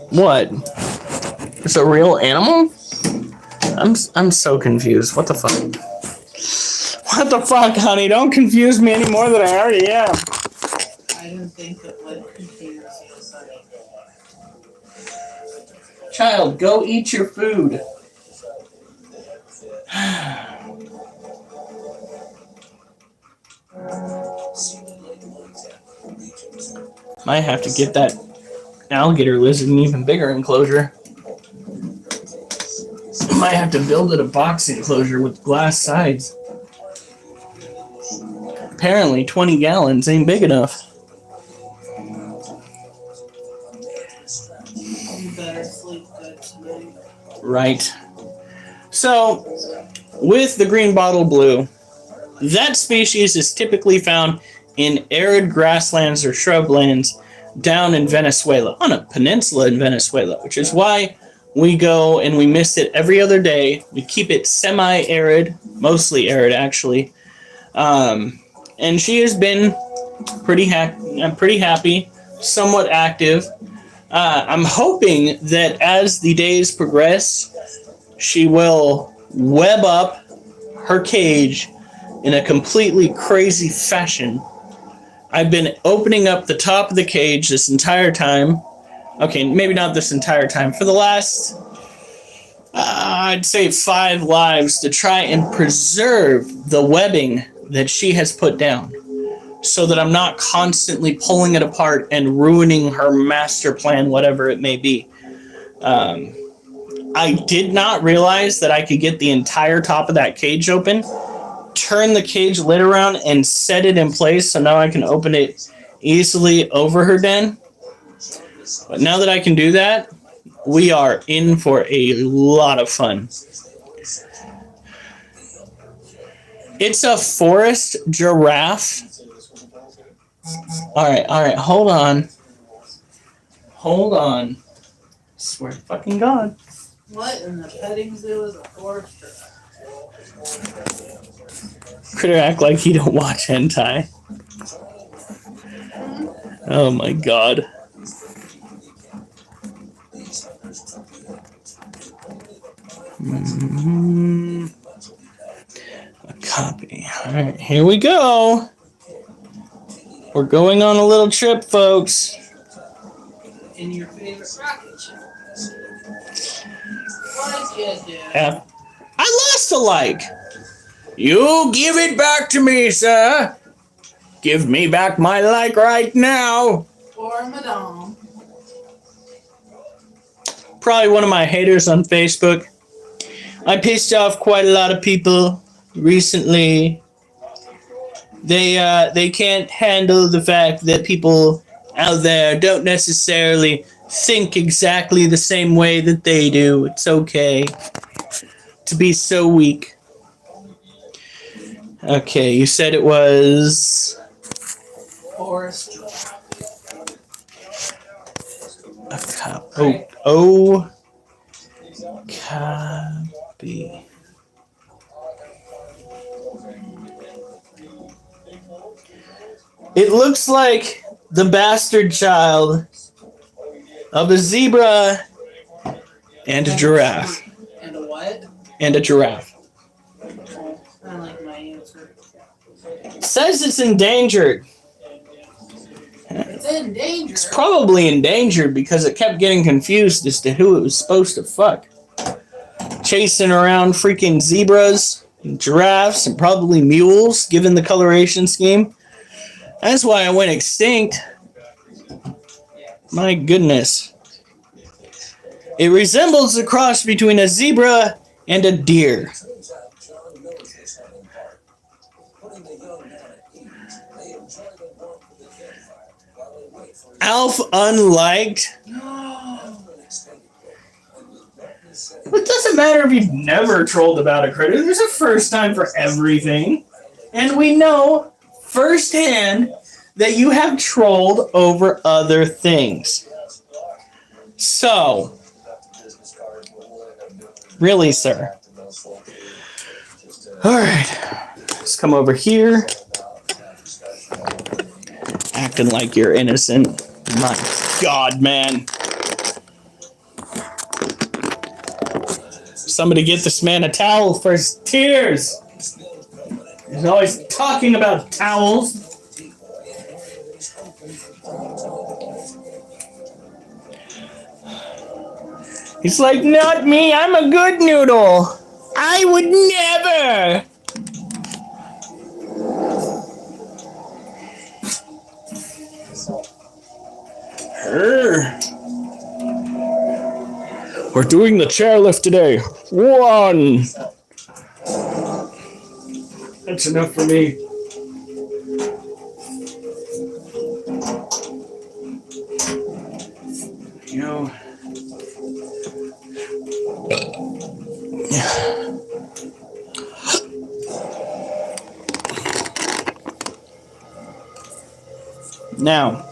A: What? It's a real animal? I'm so confused. What the fuck? What the fuck, honey? Don't confuse me any more than I already am.
B: I didn't think it would confuse you, Sonny.
A: Child, go eat your food. Might have to get that alligator lizard an even bigger enclosure. Might have to build it a box enclosure with glass sides. Apparently 20 gallons ain't big enough.
B: You better sleep good tonight.
A: Right. So, with the green bottle blue, that species is typically found in arid grasslands or shrublands down in Venezuela, on a peninsula in Venezuela, which is why we go and we mist it every other day. We keep it semi-arid, mostly arid actually. And she has been pretty happy, somewhat active. I'm hoping that as the days progress, she will web up her cage in a completely crazy fashion. I've been opening up the top of the cage this entire time. Okay, maybe not this entire time. For the last, I'd say 5 lives to try and preserve the webbing that she has put down so that I'm not constantly pulling it apart and ruining her master plan, whatever it may be. I did not realize that I could get the entire top of that cage open, turn the cage lid around, and set it in place so now I can open it easily over her den. But now that I can do that, we are in for a lot of fun. It's a forest giraffe. All right, hold on. I swear to fucking God.
B: What in the petting zoo is a forester?
A: Critter act like he don't watch hentai. Oh my God. A copy. All right, here we go. We're going on a little trip, folks.
B: In your favorite rocket ship. What did you do?
A: I lost a like. You give it back to me, sir. Give me back my like right now.
B: Or Madame.
A: Probably one of my haters on Facebook. I pissed off quite a lot of people recently. They can't handle the fact that people out there don't necessarily think exactly the same way that they do. It's okay to be so weak. Okay, you said it was
B: Forest.
A: a cop. Oh, copy. It looks like the bastard child of a zebra and a giraffe.
B: And a what?
A: And a giraffe.
B: I like my answer.
A: It says it's endangered.
B: It's in danger.
A: It's probably endangered because it kept getting confused as to who it was supposed to fuck. Chasing around freaking zebras, and giraffes, and probably mules, given the coloration scheme. That's why I went extinct. My goodness. It resembles a cross between a zebra and a deer.
D: Turns out John knows this hunting part. Putting the young man at ease, they enjoy the warmth of the campfire while they wait for his
A: Alf unliked.
D: after an extended break. And with darkness setting,
A: It doesn't matter if you've never trolled about a critter. There's a first time for everything. And we know firsthand that you have trolled over other things. So, really, sir. Alright. Let's come over here. Acting like you're innocent. My God, man. Somebody get this man a towel for his tears. He's always talking about towels. He's like, not me, I'm a good noodle. I would never. We're doing the chairlift today. 1. That's enough for me. You know. Now.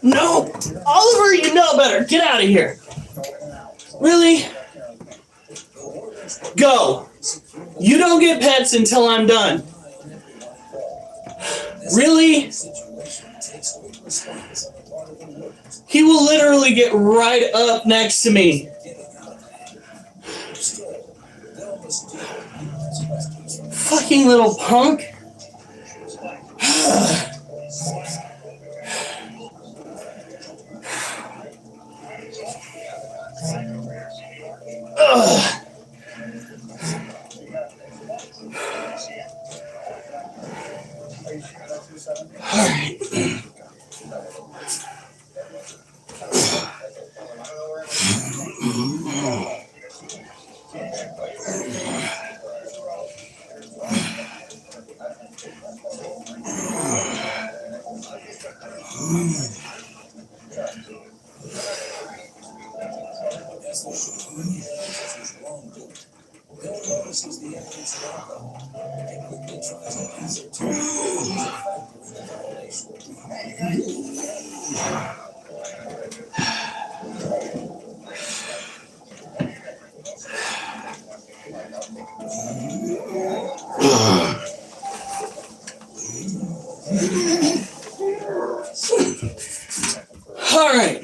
A: No! Oliver, you know better. Get out of here. Really? Go. You don't get pets until I'm done. Really? He will literally get right up next to me. Fucking little punk. Ugh. All right. All right.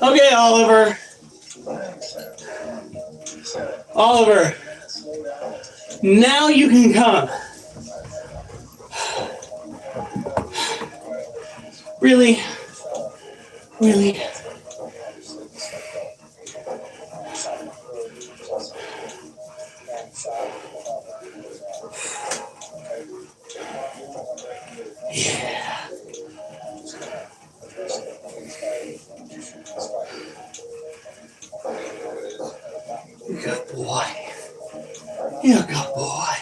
A: Okay, Oliver. Oliver. Now you can come. Really? Really? Yeah. Good boy. You're a good boy.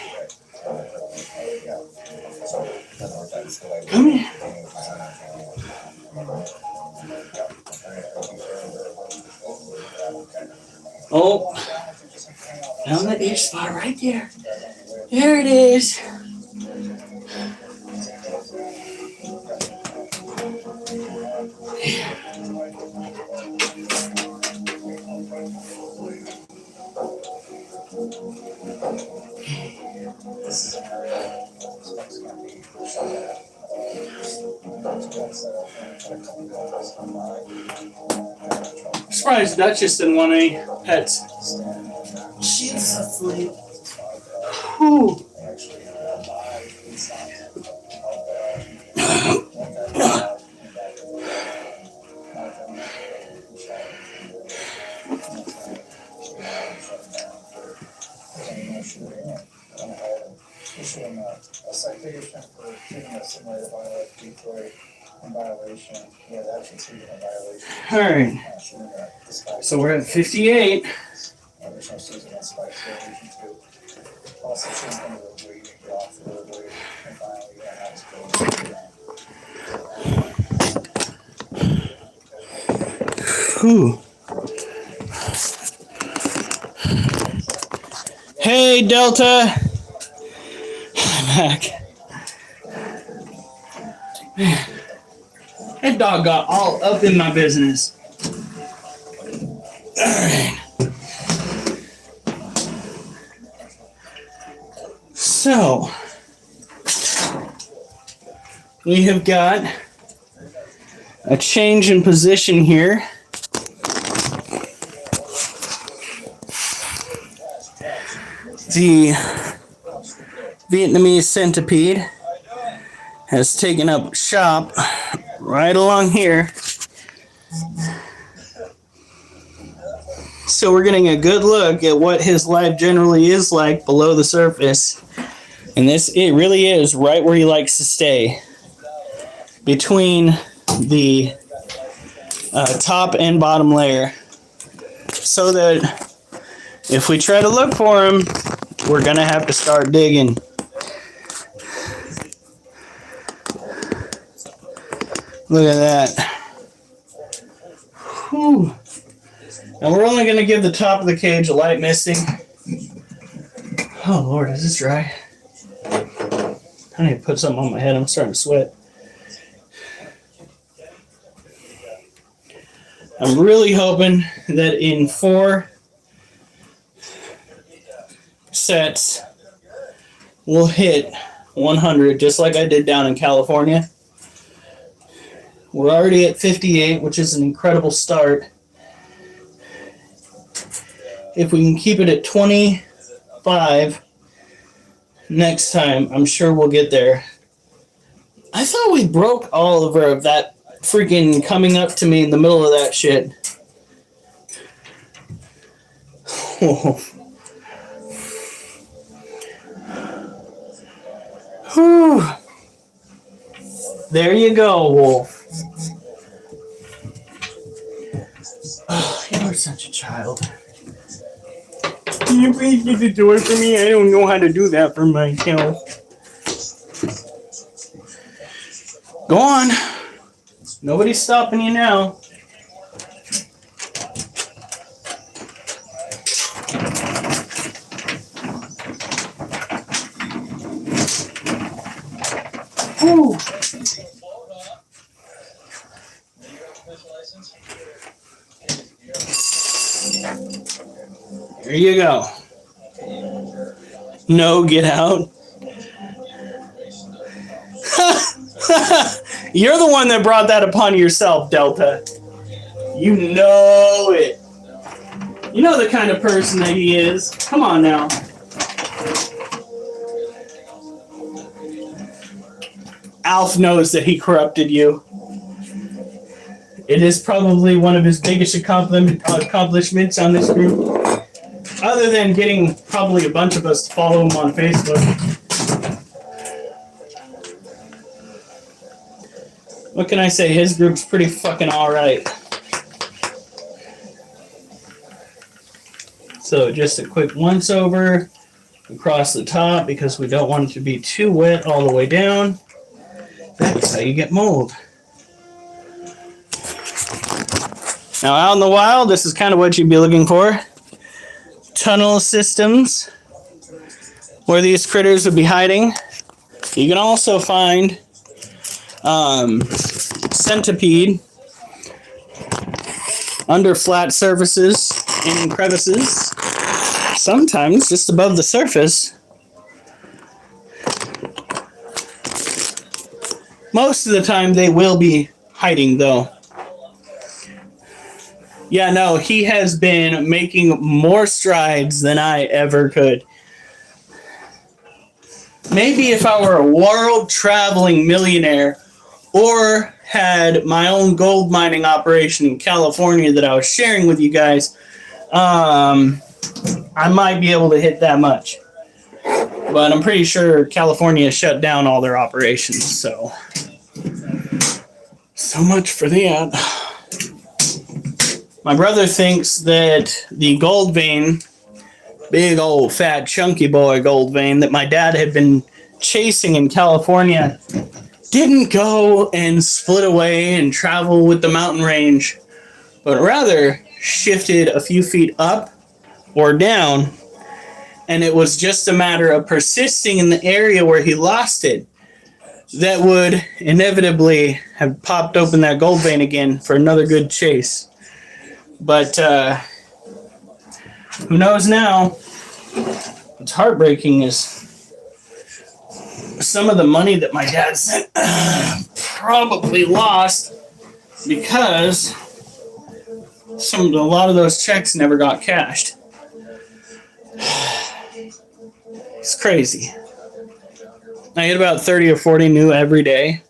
A: Come here. Oh, found the itch spot right there. There it is. I'm surprised Duchess didn't want any pets.
B: She's asleep.
A: Whew.
C: Issuing a citation for keeping a simulated violation decoy in violation. Yeah, that should be a violation.
A: All right. So we're at 58.
C: Additional season on spike violation too. Also, she's going to wait and get off the roadway and finally have to go.
A: Whew. Hey, Delta. I'm back. Man, that dog got all up in my business. All right. So, we have got a change in position here. The Vietnamese centipede has taken up shop right along here. So we're getting a good look at what his life generally is like below the surface. And it really is right where he likes to stay. Between the top and bottom layer. So that if we try to look for him, we're going to have to start digging. Look at that. Whew. And we're only going to give the top of the cage a light misting. Oh, Lord, is this dry? I need to put something on my head. I'm starting to sweat. I'm really hoping that in 4 sets, we'll hit 100, just like I did down in California. We're already at 58, which is an incredible start. If we can keep it at 25 next time, I'm sure we'll get there. I thought we broke Oliver of that freaking coming up to me in the middle of that shit. Whew. There you go, Wolf. Oh, you are such a child. Can you please get the door for me? I don't know how to do that for myself. Go on. Nobody's stopping you now. Whew. There you go. No, get out. You're the one that brought that upon yourself, Delta. You know it. You know the kind of person that he is. Come on now. Alf knows that he corrupted you. It is probably one of his biggest accomplishments on this group. Other than getting probably a bunch of us to follow him on Facebook. What can I say? His group's pretty fucking alright. So just a quick once over across the top because we don't want it to be too wet all the way down. That's how you get mold. Now out in the wild, this is kind of what you'd be looking for. Tunnel systems where these critters would be hiding. You can also find centipede under flat surfaces and in crevices, sometimes just above the surface. Most of the time they will be hiding though. Yeah, no, he has been making more strides than I ever could. Maybe if I were a world-traveling millionaire or had my own gold mining operation in California that I was sharing with you guys, I might be able to hit that much. But I'm pretty sure California shut down all their operations, so much for that. My brother thinks that the gold vein, big old fat chunky boy gold vein that my dad had been chasing in California didn't go and split away and travel with the mountain range, but rather shifted a few feet up or down, and it was just a matter of persisting in the area where he lost it that would inevitably have popped open that gold vein again for another good chase. But who knows now? What's heartbreaking is some of the money that my dad sent probably lost because a lot of those checks never got cashed. It's crazy. I get about 30 or 40 new every day.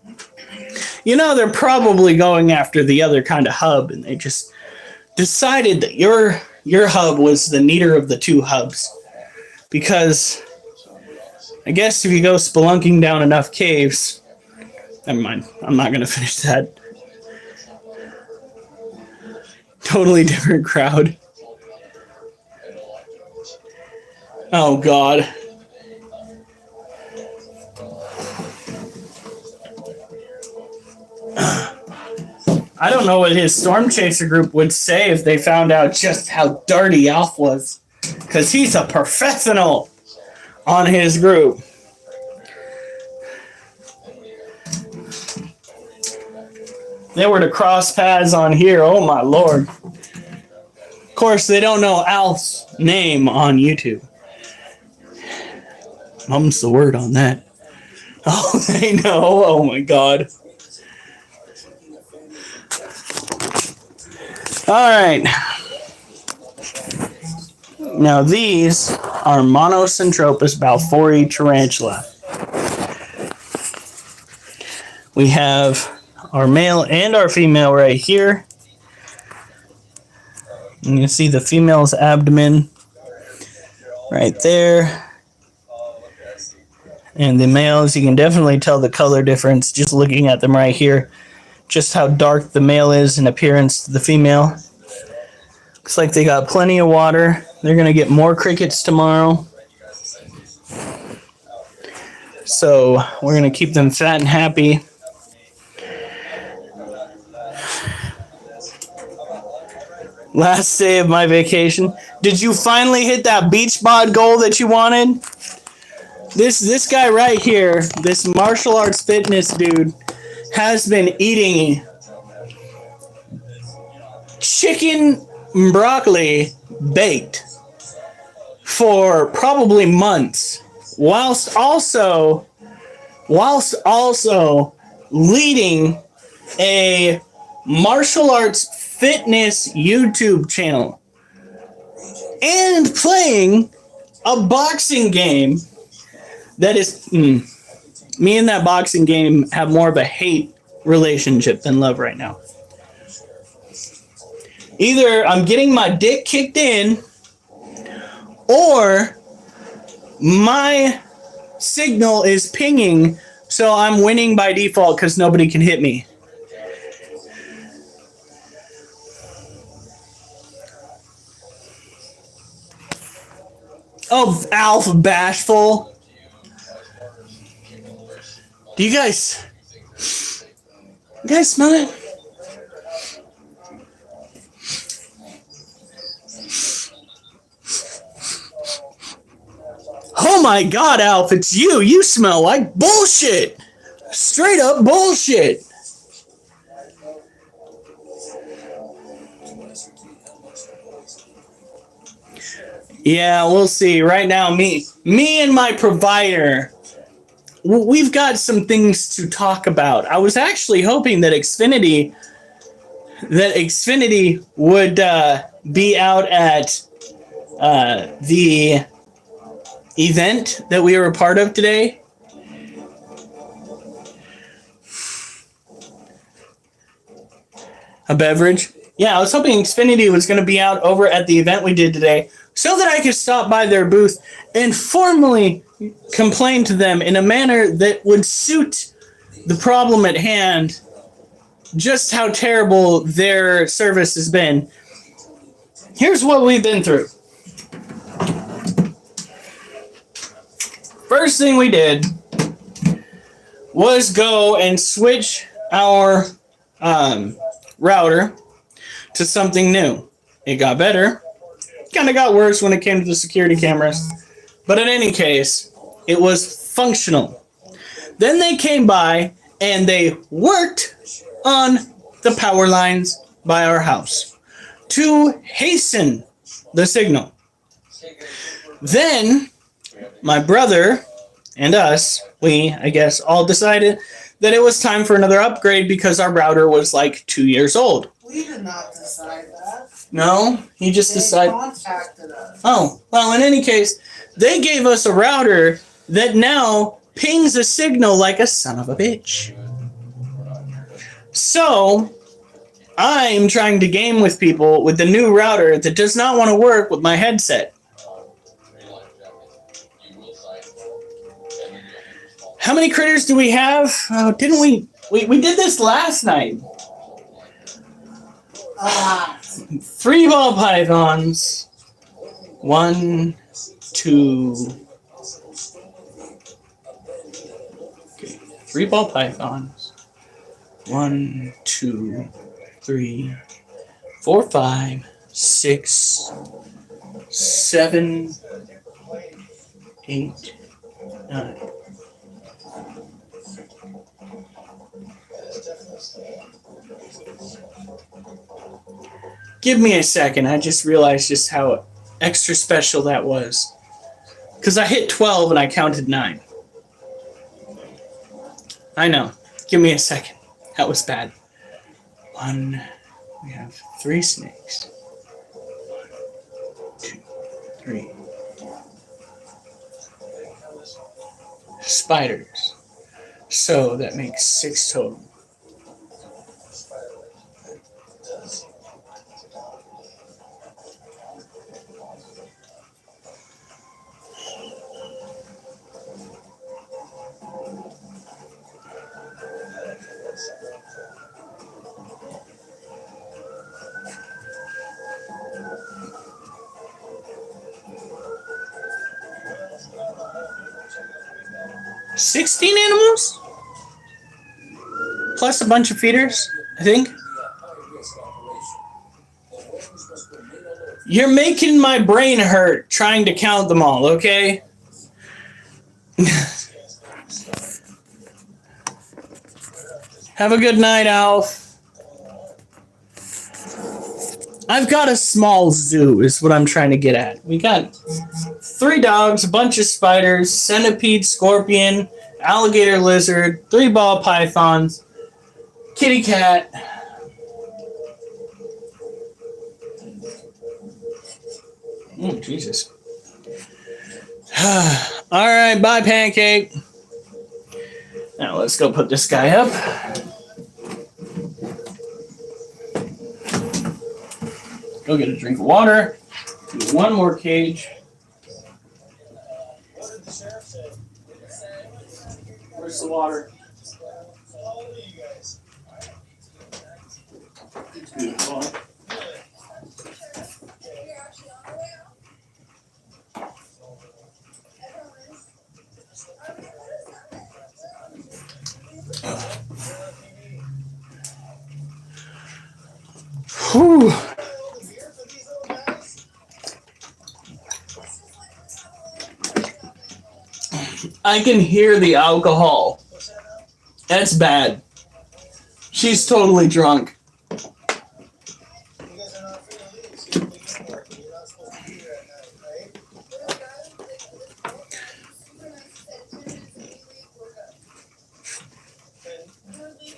A: You know, they're probably going after the other kind of hub, and they just decided that your hub was the neater of the two hubs. Because I guess if you go spelunking down enough caves, never mind, I'm not going to finish that. Totally different crowd. Oh, God. I don't know what his Storm Chaser group would say if they found out just how dirty Alf was. Because he's a professional on his group. They were to cross paths on here, oh my lord. Of course, they don't know Alf's name on YouTube. Mum's the word on that. Oh, they know. Oh my god. Alright. Now these are Monocentropus balfouri tarantula. We have our male and our female right here. And you can see the female's abdomen right there. And the males, you can definitely tell the color difference just looking at them right here. Just how dark the male is in appearance to the female. Looks like they got plenty of water. They're going to get more crickets tomorrow. So we're going to keep them fat and happy. Last day of my vacation. Did you finally hit that beach bod goal that you wanted? This guy right here, this martial arts fitness dude, has been eating chicken broccoli baked for probably months, whilst also leading a martial arts fitness YouTube channel and playing a boxing game that is me and that boxing game have more of a hate relationship than love right now. Either I'm getting my dick kicked in, or my signal is pinging, so I'm winning by default because nobody can hit me. Oh, Alpha Bashful. Do you guys smell it? Oh my God, Alf, it's you. You smell like bullshit. Straight up bullshit. Yeah, we'll see. Right now, me and my provider, we've got some things to talk about. I was actually hoping that Xfinity would be out at the event that we were a part of today. A beverage? Yeah, I was hoping Xfinity was going to be out over at the event we did today so that I could stop by their booth and formally complain to them in a manner that would suit the problem at hand, just how terrible their service has been. Here's what we've been through. First thing we did was go and switch our router to something new. It got better. Kind of got worse when it came to the security cameras. But in any case, it was functional. Then they came by and they worked on the power lines by our house to hasten the signal. Then my brother and us, I guess, all decided that it was time for another upgrade because our router was like 2 years old.
B: We did not decide that.
A: No, he just
B: They
A: decided.
B: contacted us.
A: Oh, well, in any case, they gave us a router that now pings a signal like a son of a bitch. So, I'm trying to game with people with the new router that does not want to work with my headset. How many critters do we have? Oh, didn't we did this last night. 3 ball pythons. 1, 2. Okay, 3 ball pythons. 1, 2, 3, 4, 5, 6, 7, 8, 9. Give me a second. I just realized just how extra special that was. Because I hit 12 and I counted 9. I know. Give me a second. That was bad. 1. We have 3 snakes. 1, 2, 3. Spiders. So that makes 6 total. $16 animals? Plus a bunch of feeders, I think. You're making my brain hurt trying to count them all, okay? Have a good night, Alf. I've got a small zoo, is what I'm trying to get at. We got 3 dogs, a bunch of spiders, centipede, scorpion, alligator lizard, 3 ball pythons, kitty cat. Oh, Jesus. All right, bye, Pancake. Now let's go put this guy up. Go get a drink of water. Do 1 more cage.
C: What did the sheriff say?
A: Where's the water?
C: How old are you guys?
A: Whew. I can hear the alcohol. That's bad. She's totally drunk.
C: You guys are not free to leave, so you leave work. You're not supposed to be here at night, right?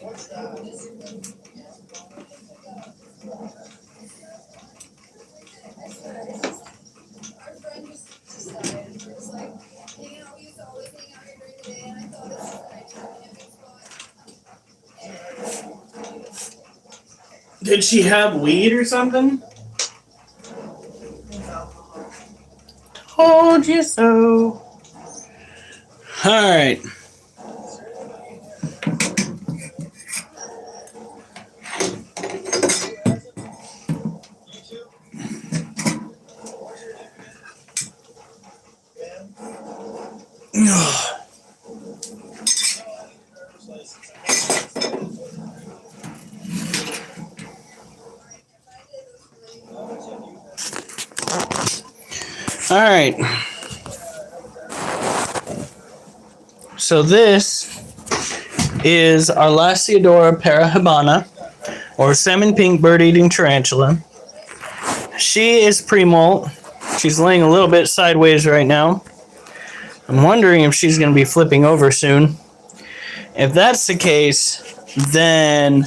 C: What's that?
A: Did she have weed or something? Told you so. All right. All right. So this is our Lasiodora parahabana, or salmon pink bird-eating tarantula. She is pre-molt. She's laying a little bit sideways right now. I'm wondering if she's going to be flipping over soon. If that's the case, then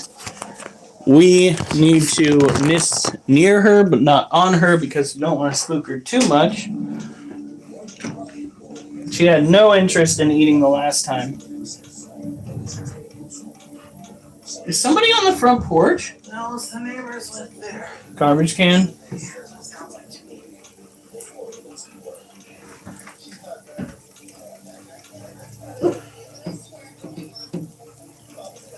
A: we need to miss near her, but not on her, because we don't want to spook her too much. She had no interest in eating the last time. Is somebody on the front porch?
B: No, it's the neighbors with their
A: Garbage can?
B: sounds like to me.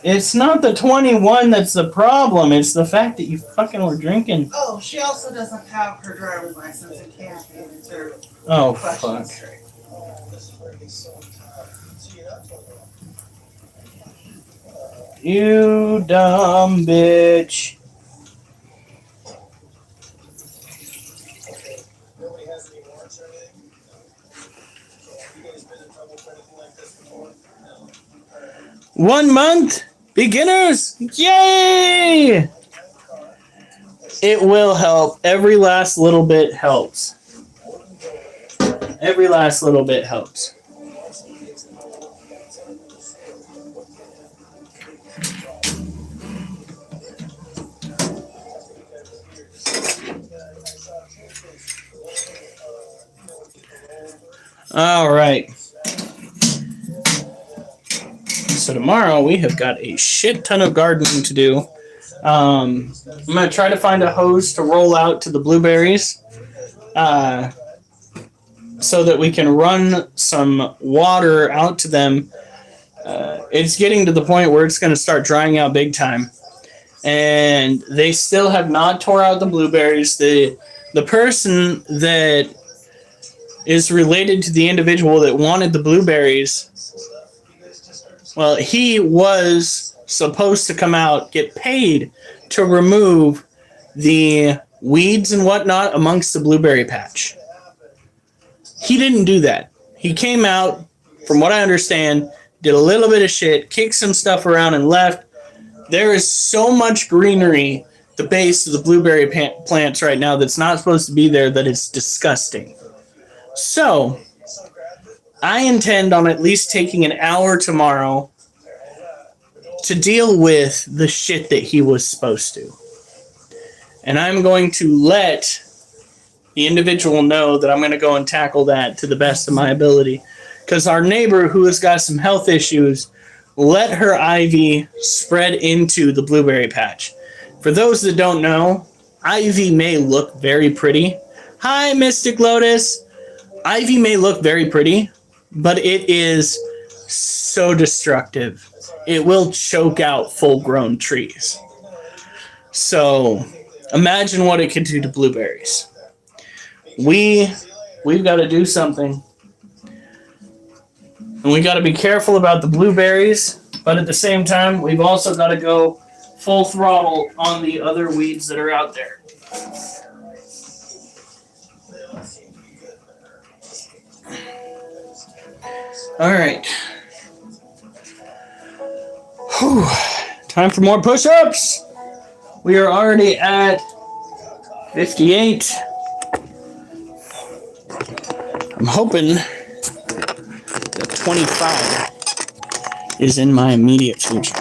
A: It's not the 21 that's the problem. It's the fact that you fucking were drinking.
B: Oh, she also doesn't have her driver's license and can't answer
A: Oh,
B: questions
A: fuck.
B: straight.
C: This is where it gets so tough. See, you're not talking about
A: You dumb bitch.
C: nobody has any warrants or anything. Have you guys been in trouble for anything like this before? No.
A: 1 month? Beginners? Yay! It will help. Every last little bit helps. Every last little bit helps. All right. So tomorrow we have got a shit ton of gardening to do. I'm going to try to find a hose to roll out to the blueberries so that we can run some water out to them. It's getting to the point where it's going to start drying out big time. And they still have not tore out the blueberries. The person that is related to the individual that wanted the blueberries, well, he was supposed to come out, get paid to remove the weeds and whatnot amongst the blueberry patch. He didn't do that. He came out, from what I understand, did a little bit of shit, kicked some stuff around, and left. There is so much greenery at the base of the blueberry plants right now that's not supposed to be there that it's disgusting. So, I intend on at least taking an hour tomorrow to deal with the shit that he was supposed to. And I'm going to let the individual know that I'm going to go and tackle that to the best of my ability. Because our neighbor, who has got some health issues, let her ivy spread into the blueberry patch. For those that don't know, ivy may look very pretty. Hi, Mystic Lotus. Ivy may look very pretty, but it is so destructive. It will choke out full-grown trees. So, imagine what it could do to blueberries. We've got to do something. And we got to be careful about the blueberries, but at the same time, we've also got to go full throttle on the other weeds that are out there. All right. Whew. Time for more push-ups. We are already at 58. I'm hoping that 25 is in my immediate future.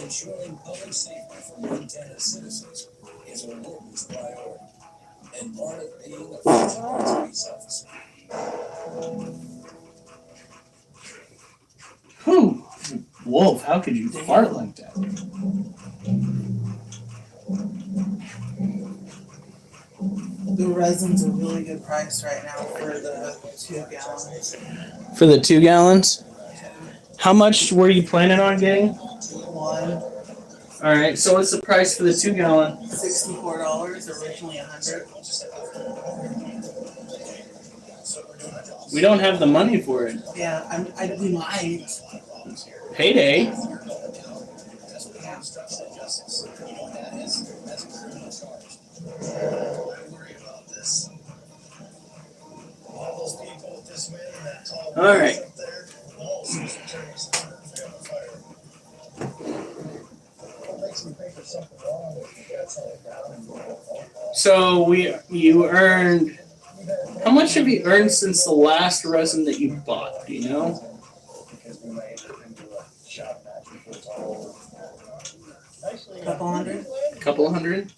D: Ensuring public safety for Montana citizens is a woman's priority and part of being a full-time police officer.
A: Whew. Wolf, how could you fart like that?
B: The resin's a really good price right now for the 2 gallons.
A: For the 2 gallons? How much were you planning on getting?
B: 1,
A: All right, so what's the price for the 2 gallon?
B: $64, originally $100.
A: We don't have the money for it.
B: Yeah, we might.
A: Payday.
B: Yeah.
A: All right. So you earned. How much have you earned since the last resin that you bought? Do you know?
B: Couple hundred.
A: Couple hundred.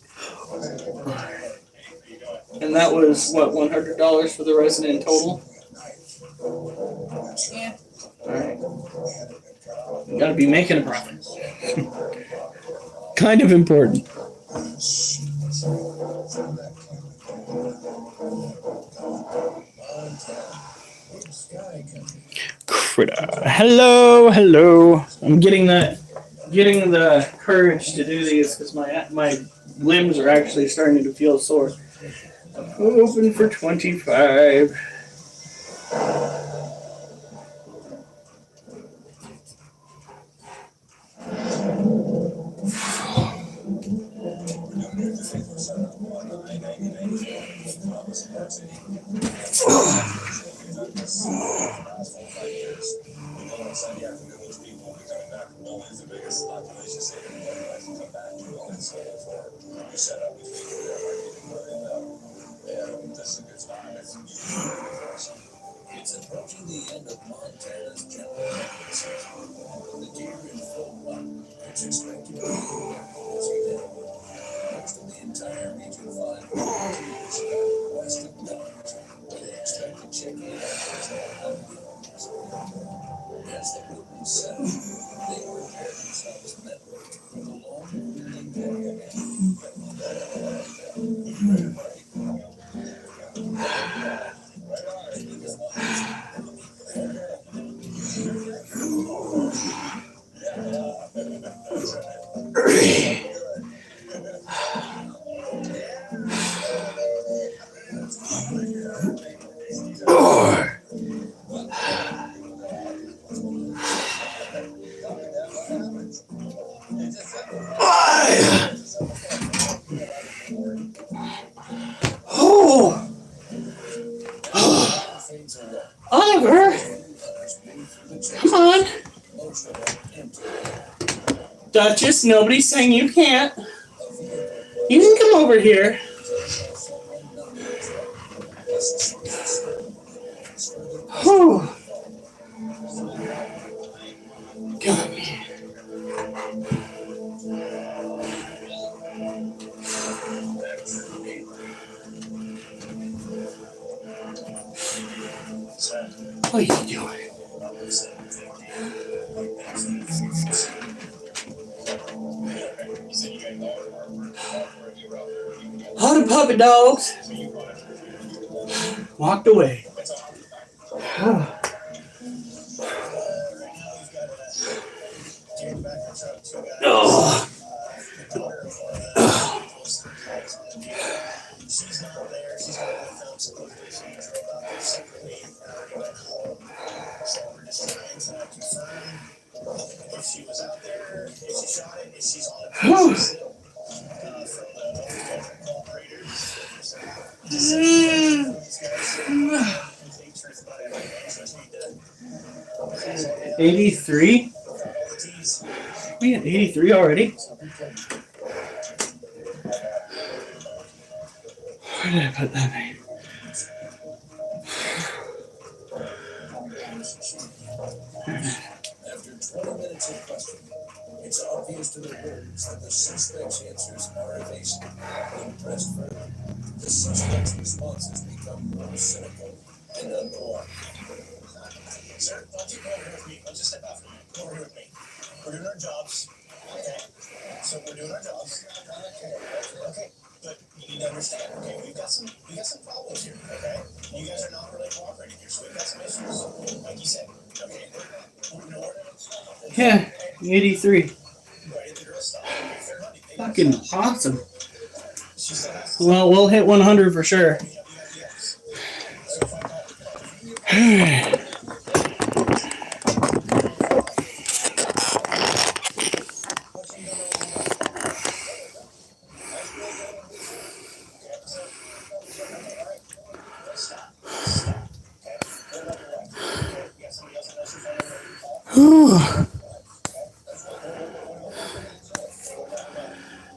A: And that was what, $100 for the resin in total?
B: Yeah.
A: All right. You gotta be making a profit. Kind of important. Critter. Hello. I'm getting the courage to do these because my limbs are actually starting to feel sore. I'm hoping for 25.
D: It's approaching the end of Montana's general hunting season. The deer in full run. It's expected to be a busy day. Most of the entire Region 5 volunteers west of Dodge, where they expect to check in on those. As the mountains settle, they prepare themselves mentally for the long evening day ahead. fades away.
A: Oliver,
D: Others move through the chest.
A: come on.
D: Most of them empty.
A: Duchess, nobody's saying you can't.
D: A vehicle
A: You can come over here.
D: also unknown threat. A suspicious stone is further
A: Whew. God. What are you doing? All the puppy dogs walked away. Oh.
E: She's not there. She's not with them. Supposedly she drove out there secretly and already went home. So we're just trying to confirm if she was out there, if she shot it, if she's on the premises still. From the cooperators. These guys complete truth about everything. Just need to
A: 83?
E: all the T's.
A: We at 83 already? Where did I put that name?
D: After 20 minutes of questioning, it's obvious to the words that the suspect's answers are evasive. When pressed further, the suspect's responses become more cynical and uncooperative.
E: Sir, don't you go over here with me. Let's just step out for a minute. Go over here with me. We're doing our jobs. Okay? So we're doing our jobs. Okay. But you need to understand, okay, we got some problems here, okay? You guys are not really cooperating here, so we've got some issues. Like you said, okay,
A: Yeah, 83.
E: right, the girl stopped. Okay, fair enough.
A: Fucking awesome.
E: She still has to
A: Well, we'll hit 100 for sure.
E: yes. So if I call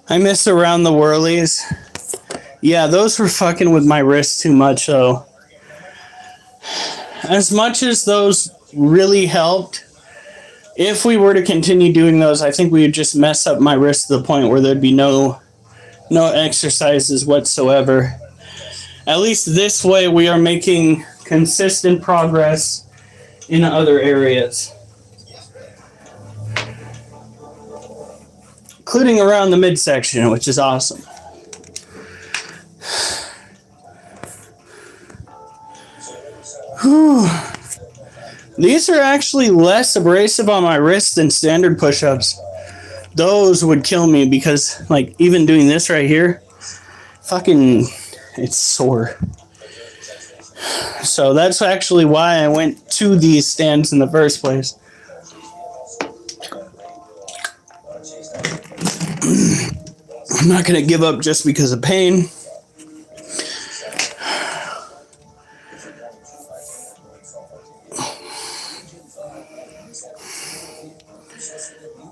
A: I miss around the whirlies. Yeah, those were fucking with my wrist too much, though. As much as those really helped, if we were to continue doing those, I think we would just mess up my wrist to the point where there'd be no exercises whatsoever. At least this way we are making consistent progress in other areas, including around the midsection, which is awesome. Whew. These are actually less abrasive on my wrist than standard push-ups. Those would kill me because, like, even doing this right here, fucking, it's sore. So that's actually why I went to these stands in the first place. I'm not going to give up just because of pain.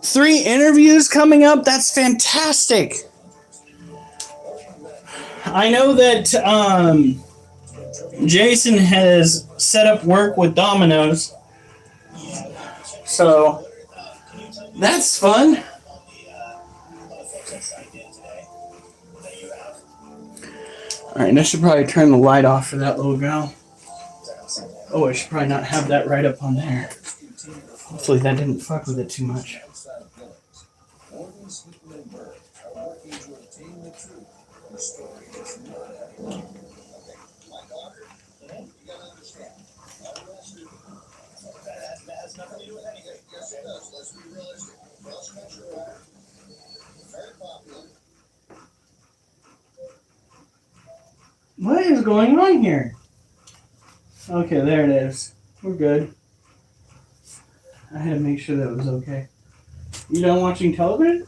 A: Three interviews coming up? That's fantastic. I know that Jason has set up work with Domino's. So that's fun. Alright, I should probably turn the light off for that little gal. Oh, I should probably not have that right up on there. Hopefully that didn't fuck with it too much.
D: Morgan, Sweetman, and Bird are working to obtain the truth on a story that's not happening. My daughter, you gotta understand, not a real student. That has nothing to do with anything. Yes, it does. Let's be realistic. Cross-country rider, very popular.
A: What is going on here? Okay, there it is. We're good. I had to make sure that it was okay. You done watching television?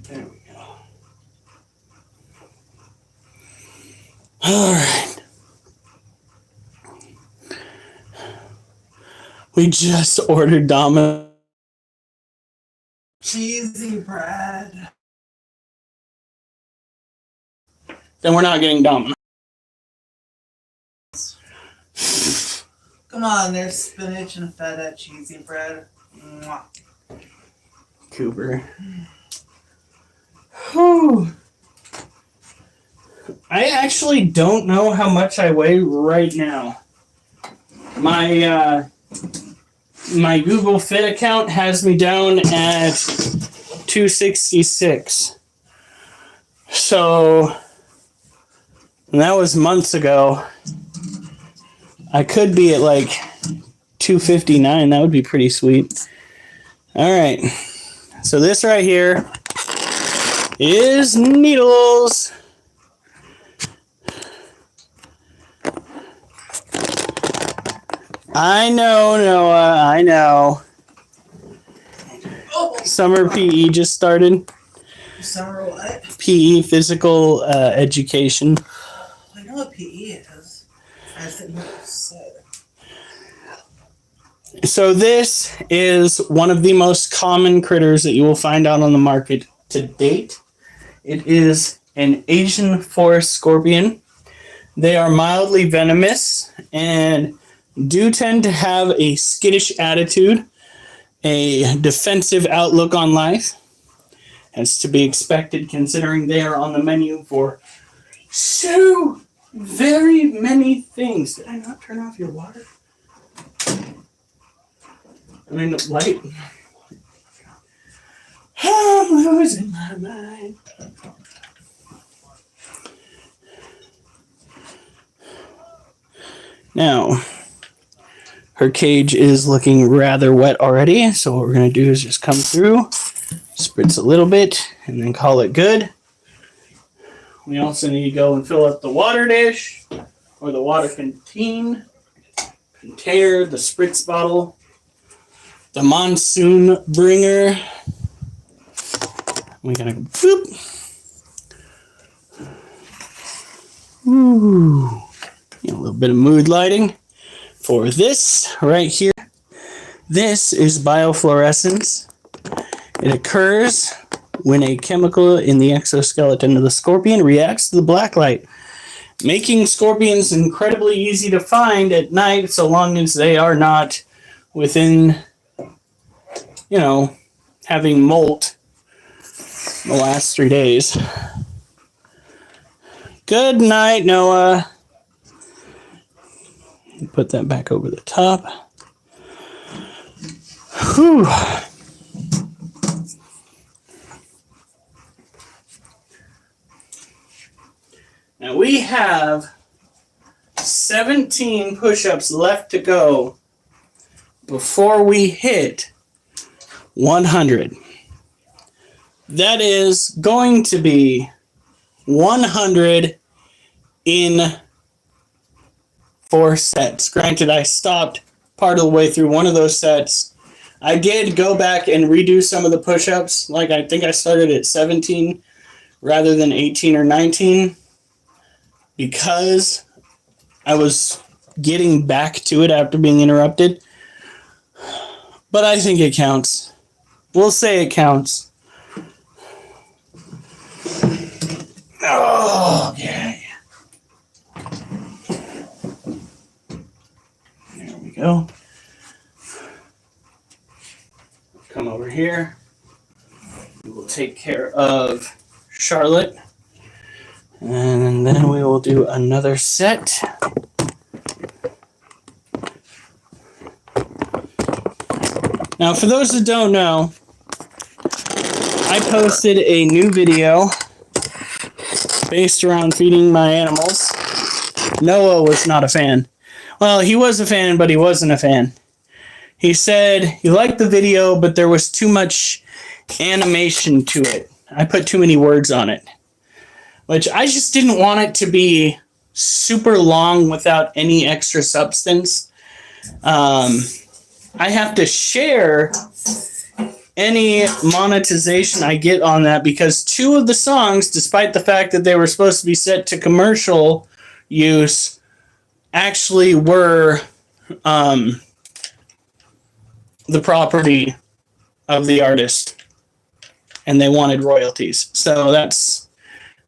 A: There we go. All right. We just ordered Domino's.
B: Cheesy bread.
A: Then we're not getting Domino's.
B: Come on, there's spinach and feta cheesy bread. Mwah.
A: Cooper. Whew. I actually don't know how much I weigh right now. My Google Fit account has me down at 266. So, and that was months ago. I could be at like 259. That would be pretty sweet. All right. So this right here is needles. I know, Noah. I know.
B: Oh,
A: Summer PE just started.
B: summer what?
A: PE, physical education.
B: I know what PE is. I just didn't know what you said.
A: So this is one of the most common critters that you will find out on the market to date. It is an Asian forest scorpion. They are mildly venomous and do tend to have a skittish attitude, a defensive outlook on life, as to be expected considering they are on the menu for so very many things. Did I not turn off your water? I mean, the light. I'm losing my mind. Now, her cage is looking rather wet already, so what we're going to do is just come through, spritz a little bit, and then call it good. We also need to go and fill up the water dish, or the water container, the spritz bottle, the monsoon bringer. We're going to go boop. Ooh. A little bit of mood lighting for this right here. This is biofluorescence. It occurs when a chemical in the exoskeleton of the scorpion reacts to the black light, making scorpions incredibly easy to find at night so long as they are not within, having molt the last 3 days. Good night, Noah. Put that back over the top. Whew. Now we have 17 push-ups left to go before we hit 100. That is going to be 100 in 4 sets. Granted, I stopped part of the way through one of those sets. I did go back and redo some of the push-ups. Like, I think I started at 17 rather than 18 or 19 because I was getting back to it after being interrupted. But I think it counts. We'll say it counts. Oh, okay. There we go. Come over here. We will take care of Charlotte. And then we will do another set. Now, for those that don't know, I posted a new video based around feeding my animals. Noah was not a fan. Well, he was a fan, but he wasn't a fan. He said he liked the video, but there was too much animation to it. I put too many words on it, which I just didn't want it to be super long without any extra substance. I have to share any monetization I get on that because 2 of the songs, despite the fact that they were supposed to be set to commercial use actually were the property of the artist, and they wanted royalties. So that's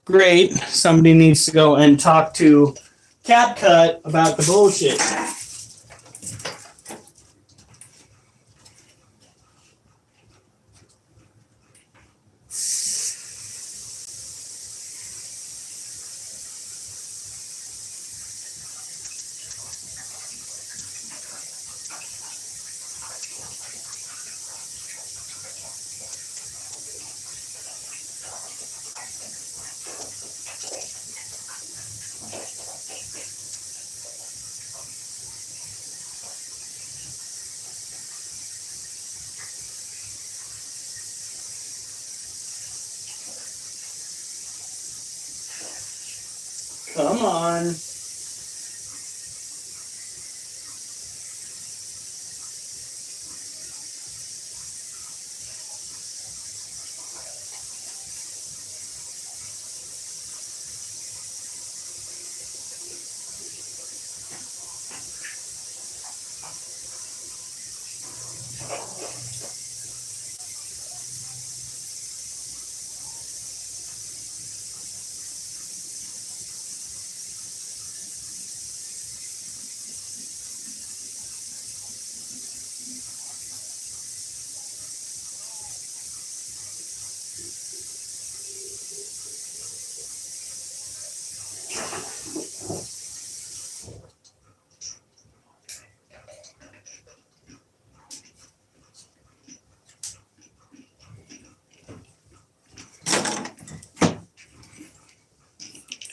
A: great. Somebody needs to go and talk to CapCut about the bullshit. Come on.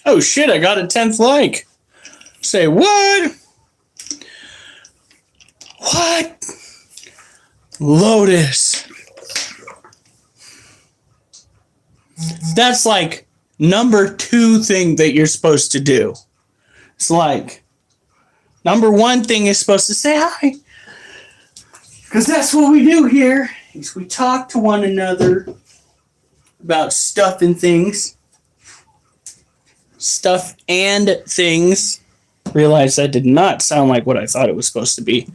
A: Oh shit, I got a 10th like. Say what? What? Lotus. That's like number 2 thing that you're supposed to do. It's like number 1 thing is supposed to say hi. Because that's what we do here. Is we talk to one another about stuff and things. Stuff and things. Realized that did not sound like what I thought it was supposed to be.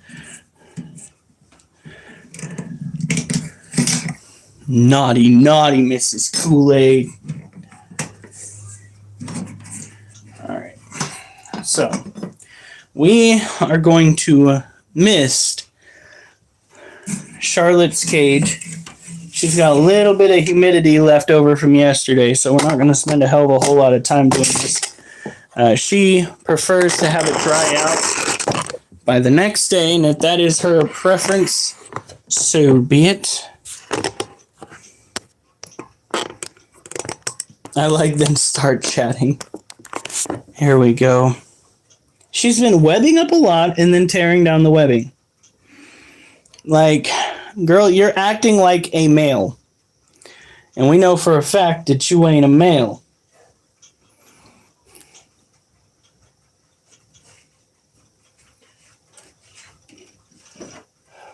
A: Naughty, naughty Mrs. Kool-Aid. Alright. So, we are going to mist Charlotte's cage. She's got a little bit of humidity left over from yesterday, so we're not going to spend a hell of a whole lot of time doing this. She prefers to have it dry out by the next day, and if that is her preference, so be it. I like them start chatting. Here we go. She's been webbing up a lot and then tearing down the webbing. Like, girl, you're acting like a male. And we know for a fact that you ain't a male.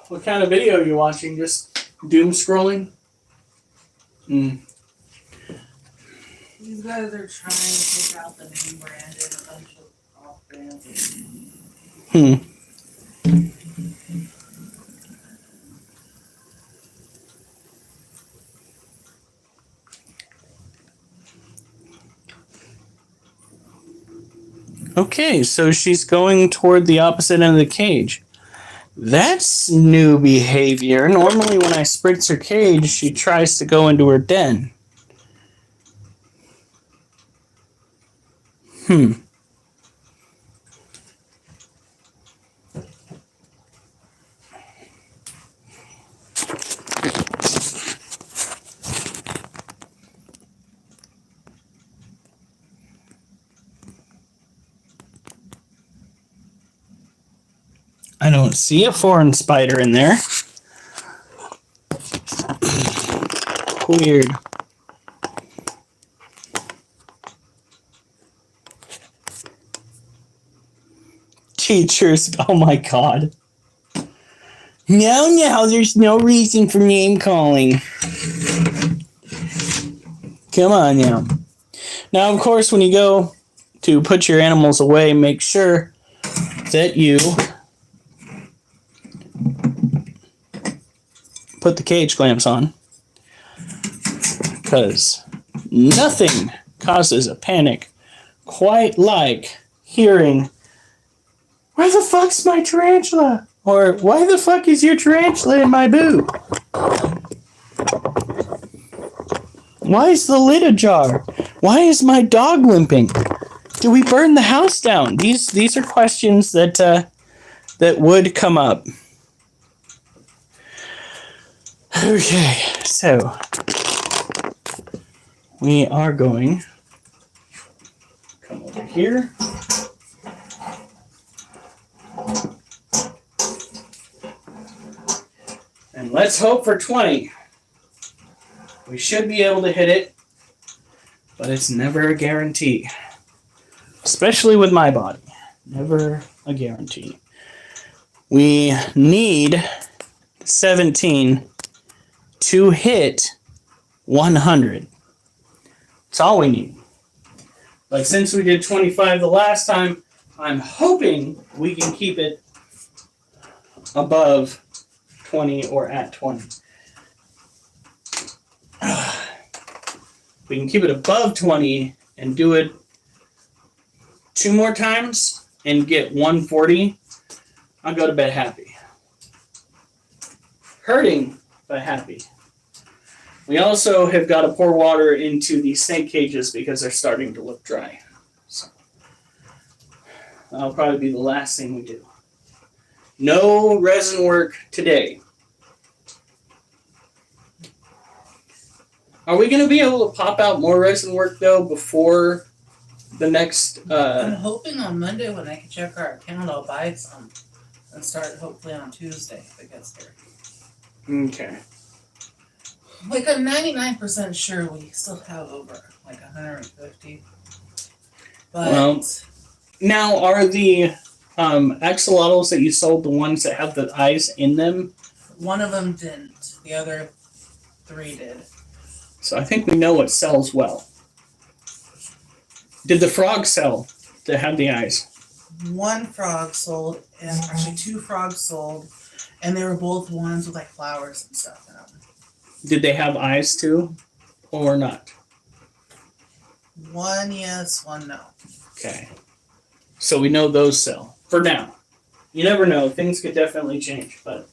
A: What kind of video are you watching? Just doom scrolling?
B: These guys are trying to take out the name brand and a bunch of off brands.
A: Okay, so she's going toward the opposite end of the cage. That's new behavior. Normally when I spritz her cage, she tries to go into her den. I don't see a foreign spider in there. Weird. Teachers, oh my god. No, there's no reason for name calling. Come on now. Now, of course, when you go to put your animals away, make sure that you put the cage clamps on, because nothing causes a panic quite like hearing, "Where the fuck's my tarantula?" Or, "Why the fuck is your tarantula in my boot? Why is the lid ajar? Why is my dog limping? Do we burn the house down?" These are questions that would come up. Okay, so we are going to come over here. And let's hope for 20. We should be able to hit it, but it's never a guarantee. Especially with my body. Never a guarantee. We need 17 to hit 100. That's all we need. But since we did 25 the last time, I'm hoping we can keep it above 20 or at 20. We can keep it above 20 and do it 2 more times and get 140. I'll go to bed happy. Hurting, but happy. We also have got to pour water into the snake cages because they're starting to look dry. So that'll probably be the last thing we do. No resin work today. Are we going to be able to pop out more resin work, though, before the next...
B: I'm hoping on Monday when I can check our account, I'll buy some and start hopefully on Tuesday if it gets here.
A: Okay.
B: Like, I'm 99% sure we still have over, like, 150. But...
A: Well, now, are the axolotls that you sold the ones that have the eyes in them?
B: one of them didn't. The other 3 did.
A: So I think we know what sells well. Did the frog sell that had the eyes?
B: 1 frog sold, and actually 2 frogs sold, and they were both ones with like flowers and stuff in them.
A: Did they have eyes too, or not?
B: 1 yes, 1 no.
A: Okay. So we know those sell for now. You never know; things could definitely change. But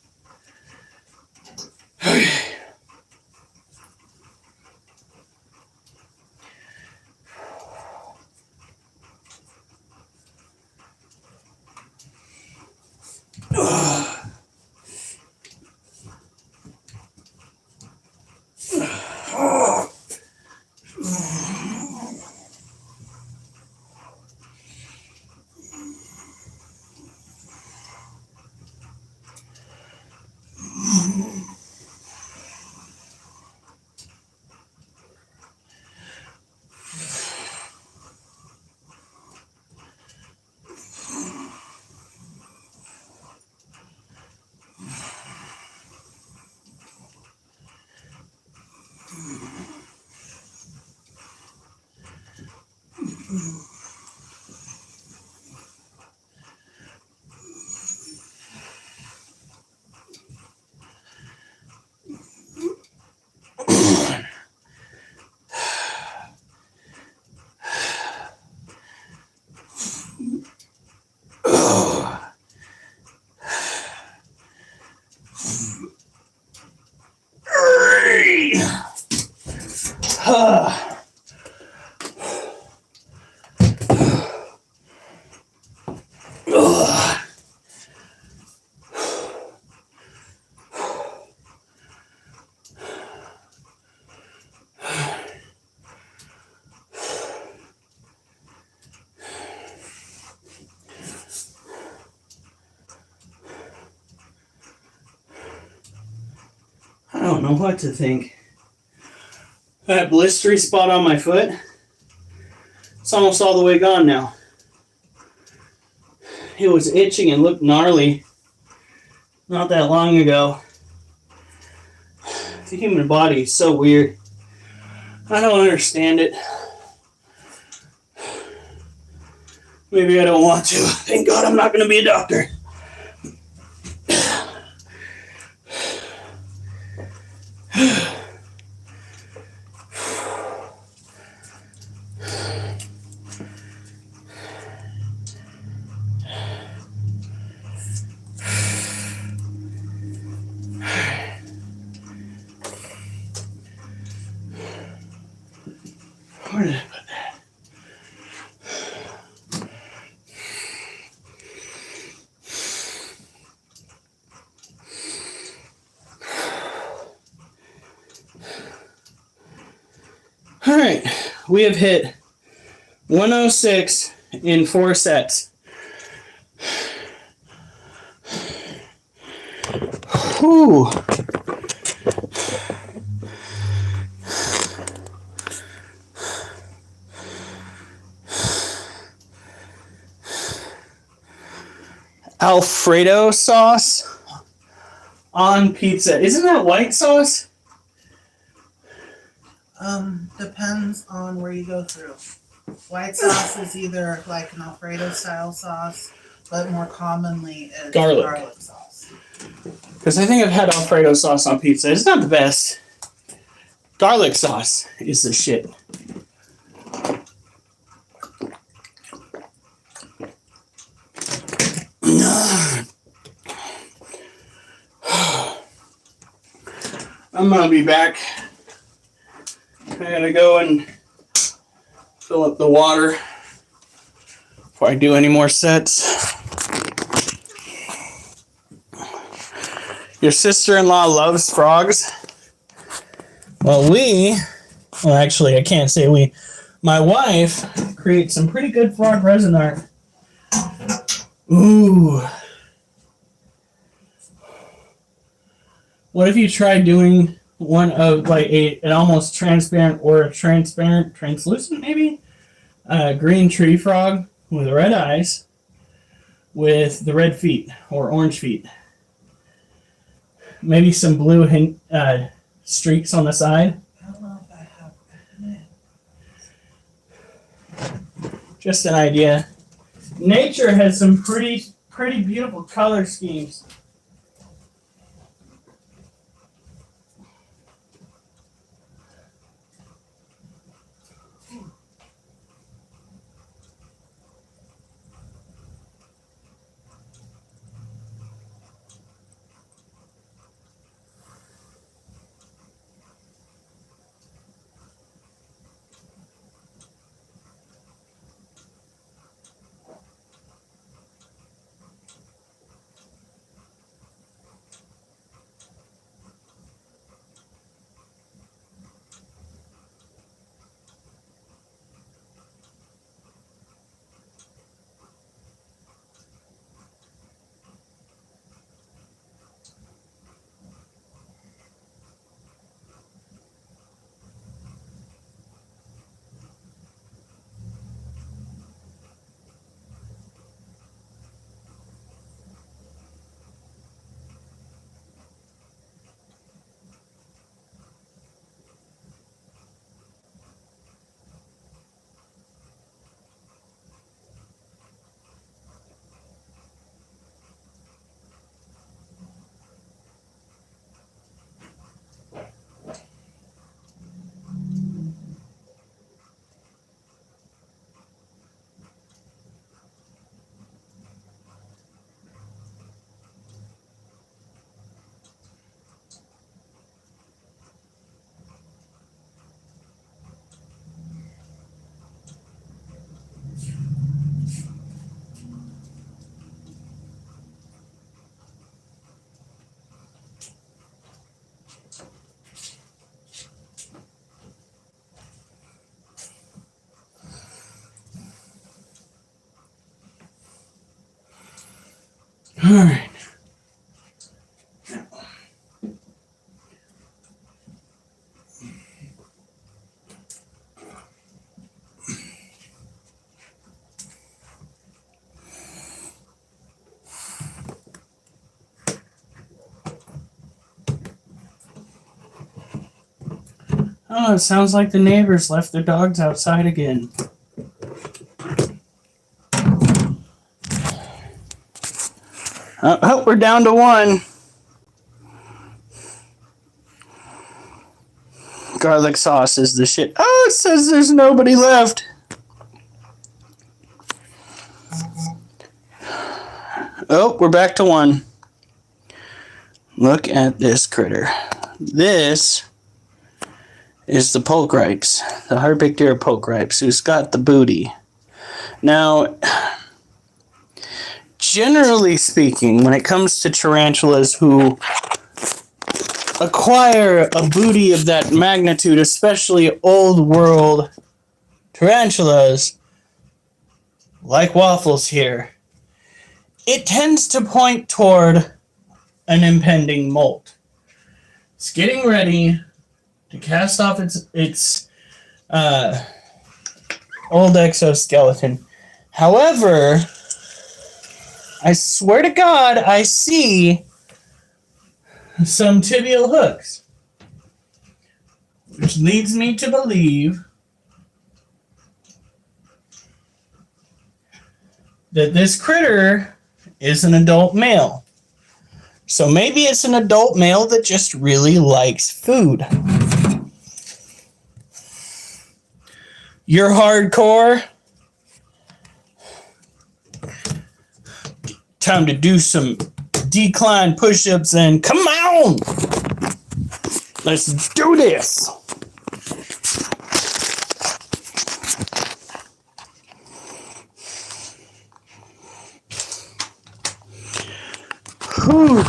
A: I don't know what to think. That blistery spot on my foot, it's almost all the way gone now. It was itching and looked gnarly not that long ago. The human body is so weird. I don't understand it. Maybe I don't want to. Thank God I'm not going to be a doctor. Where did I put that? All right, we have hit 106 in 4 sets. Whew. Alfredo sauce on pizza. Isn't that white sauce?
B: Depends on where you go through. White sauce is either like an Alfredo style sauce, but more commonly is garlic sauce.
A: Because I think I've had Alfredo sauce on pizza. It's not the best. Garlic sauce is the shit. I'm gonna be back. I gotta go and fill up the water before I do any more sets. Your sister-in-law loves frogs. Well, actually, I can't say we. My wife creates some pretty good frog resin art. Ooh. What if you tried doing one of like an almost transparent or a translucent maybe? Green tree frog with red eyes with the red feet or orange feet. Maybe some blue streaks on the side.
B: I don't know if I have.
A: Just an idea. Nature has some pretty beautiful color schemes. All right. Oh, it sounds like the neighbors left their dogs outside again. Oh, we're down to one. Garlic sauce is the shit. Oh, it says there's nobody left. Oh, we're back to one. Look at this critter. This is the poke ripes, the Harpicter poke ripes, who's got the booty. Now, generally speaking, when it comes to tarantulas who acquire a booty of that magnitude, especially old world tarantulas, like Waffles here, it tends to point toward an impending molt. It's getting ready to cast off its old exoskeleton. However, I swear to God, I see some tibial hooks, which leads me to believe that this critter is an adult male. So maybe it's an adult male that just really likes food. You're hardcore. Time to do some decline push-ups and come on! Let's do this! Whew.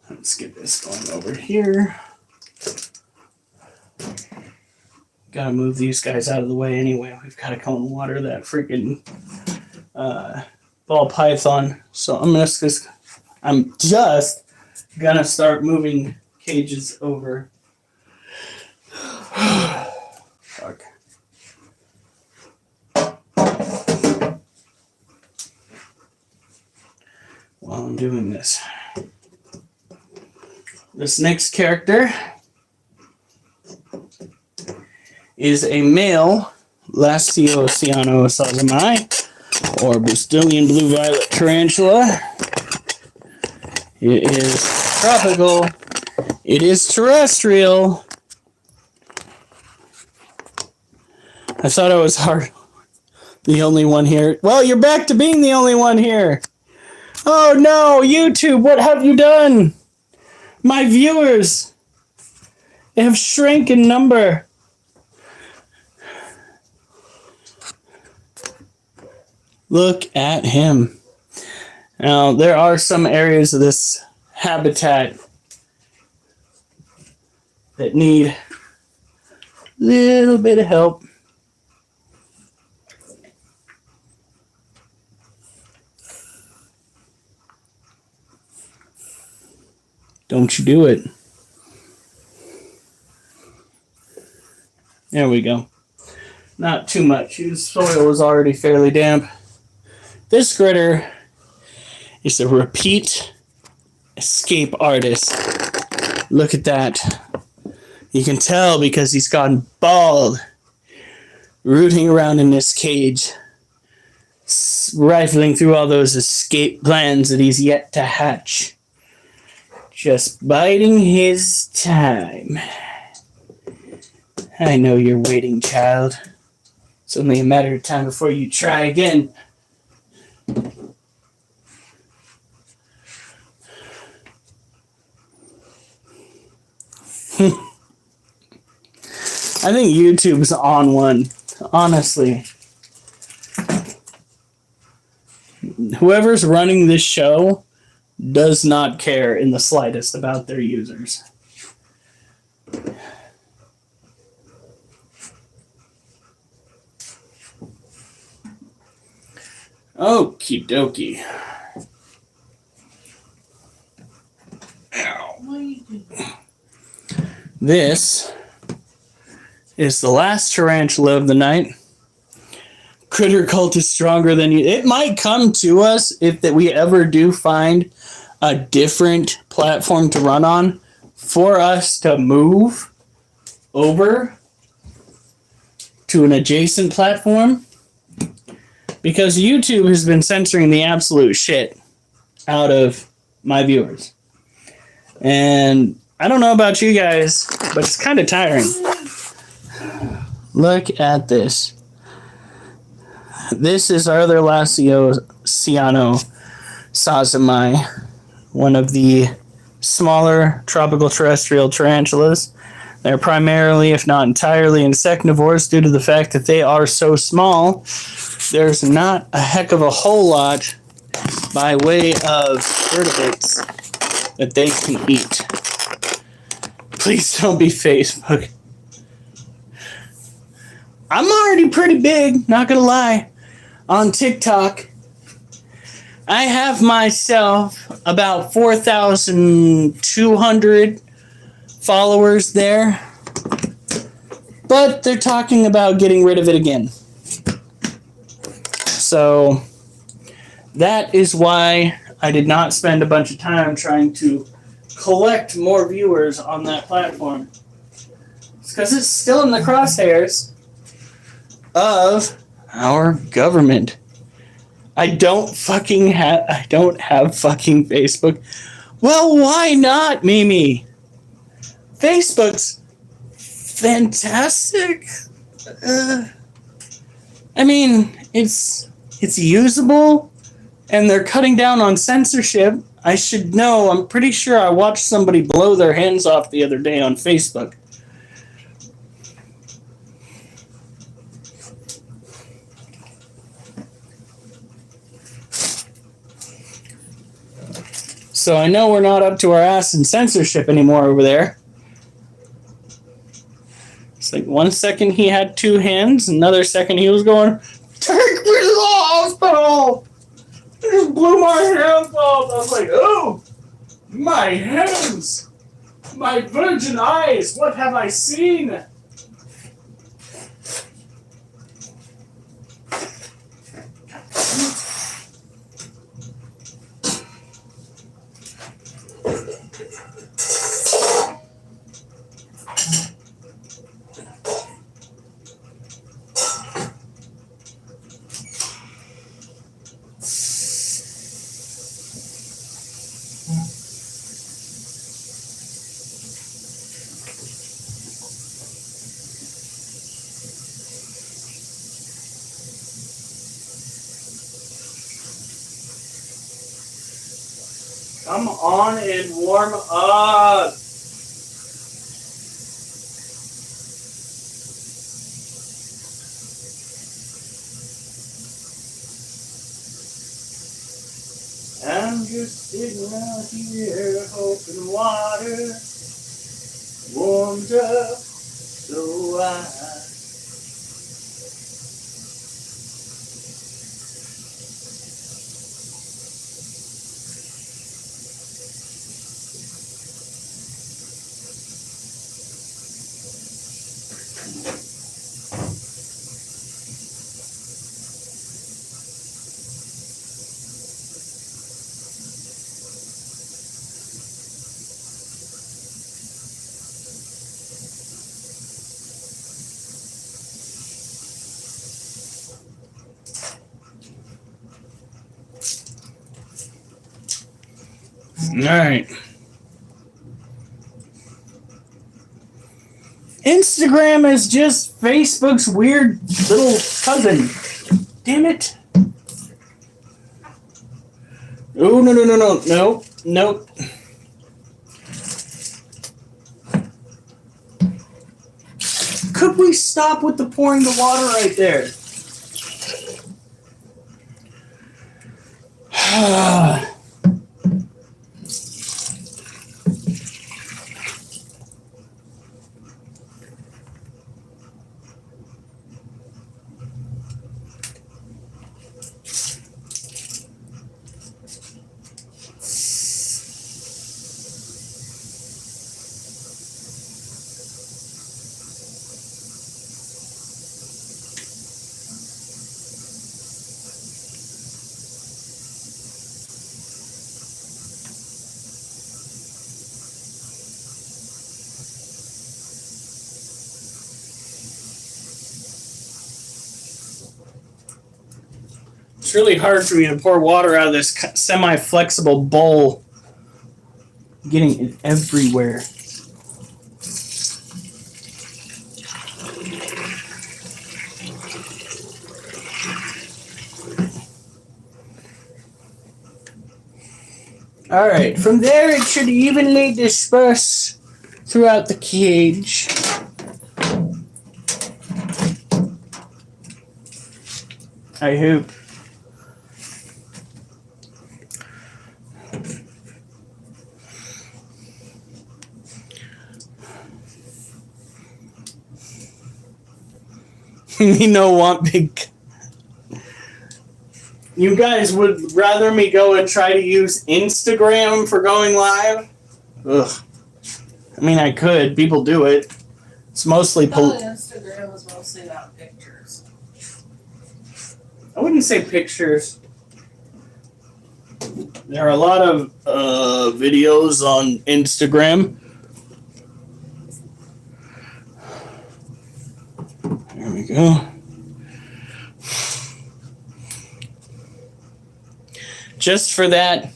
A: Let's get this going over here. Gotta move these guys out of the way anyway. We've got to come and water that freaking ball python. So I'm just gonna start moving cages over. Fuck. While I'm doing this, this next character is a male Lastio Oceano Sazamai, or Bustilian Blue Violet Tarantula. It is tropical. It is terrestrial. I thought I was the only one here. Well, you're back to being the only one here. Oh no, YouTube, what have you done? My viewers, they have shrank in number. Look at him. Now, there are some areas of this habitat that need a little bit of help. Don't you do it. There we go. Not too much. His soil was already fairly damp. This critter is a repeat escape artist. Look at that. You can tell because he's gone bald, rooting around in this cage, rifling through all those escape plans that he's yet to hatch. Just biding his time. I know you're waiting, child. It's only a matter of time before you try again. I think YouTube's on one, honestly. Whoever's running this show does not care in the slightest about their users. Okie dokie. This is the last tarantula of the night. Critter Cult is stronger than you. It might come to us if that we ever do find a different platform to run on for us to move over to an adjacent platform. because YouTube has been censoring the absolute shit out of my viewers. And I don't know about you guys, but it's kind of tiring. Look at this. This is our other Ciano sazamai, one of the smaller tropical terrestrial tarantulas. They're primarily, if not entirely, insectivores due to the fact that they are so small. There's not a heck of a whole lot by way of vertebrates that they can eat. Please don't be Facebook. I'm already pretty big, not gonna lie, on TikTok. I have myself about 4,200 followers there, but they're talking about getting rid of it again. So that is why I did not spend a bunch of time trying to collect more viewers on that platform. It's because it's still in the crosshairs of our government. I don't have fucking Facebook. Well, why not, Mimi? Facebook's fantastic. I mean, it's usable, and they're cutting down on censorship. I should know. I'm pretty sure I watched somebody blow their hands off the other day on Facebook. So I know we're not up to our ass in censorship anymore over there. It's like 1 second he had 2 hands, another second he was going, "Take me to the hospital! They just blew my hands off." I was like, "Oh, my hands! My virgin eyes! What have I seen?" Come on and warm up. I'm just sitting out here hoping water warms up so I All right. Instagram is just Facebook's weird little cousin. Damn it. Oh, no. Nope. Could we stop with the pouring the water right there? It's really hard for me to pour water out of this semi-flexible bowl. Getting it everywhere. Alright, from there it should evenly disperse throughout the cage. I hope. Want big. You guys would rather me go and try to use Instagram for going live? Ugh. I mean, I could. People do it. It's mostly
B: Instagram is mostly about pictures.
A: I wouldn't say pictures. There are a lot of videos on Instagram. There we go. Just for that.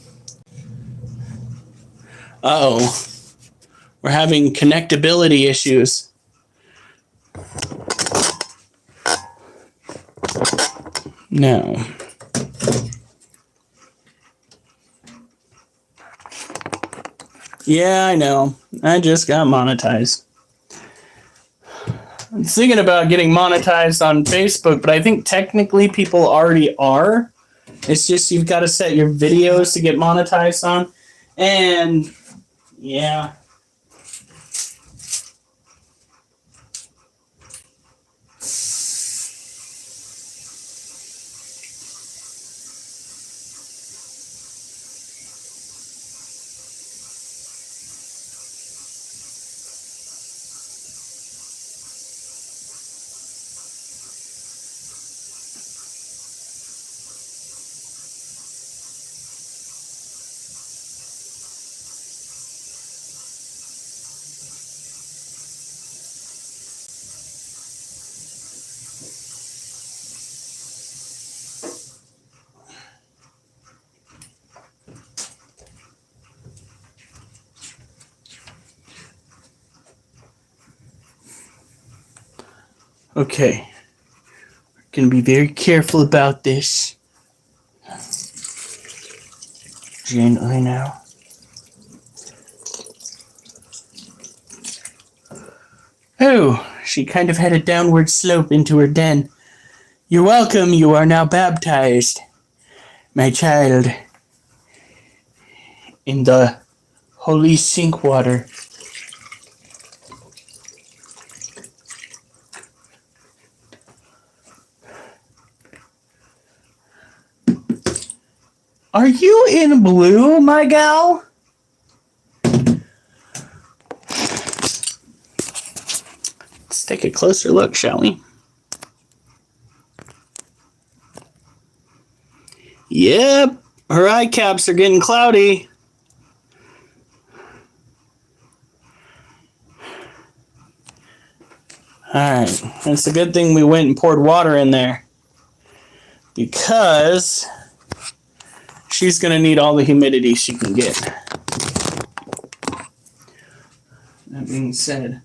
A: Uh-oh. We're having connectability issues. No. Yeah, I know. I just got monetized. I'm thinking about getting monetized on Facebook, but I think technically people already are. It's just you've got to set your videos to get monetized on. And, yeah. Okay. We're going to be very careful about this. Gently now. Oh, she kind of had a downward slope into her den. You're welcome. You are now baptized, my child, in the holy sink water. Are you in blue, my gal? Let's take a closer look, shall we? Yep, her eye caps are getting cloudy. Alright, it's a good thing we went and poured water in there, because she's going to need all the humidity she can get. That being said,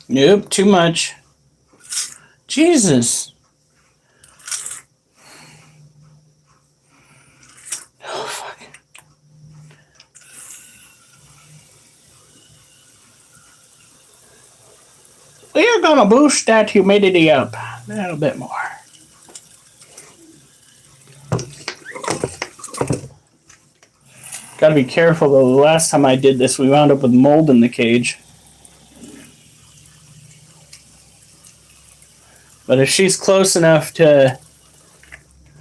A: nope, too much. Jesus. Oh, fuck. We're going to boost that humidity up a little bit more. Got to be careful, though. The last time I did this, we wound up with mold in the cage. But if she's close enough to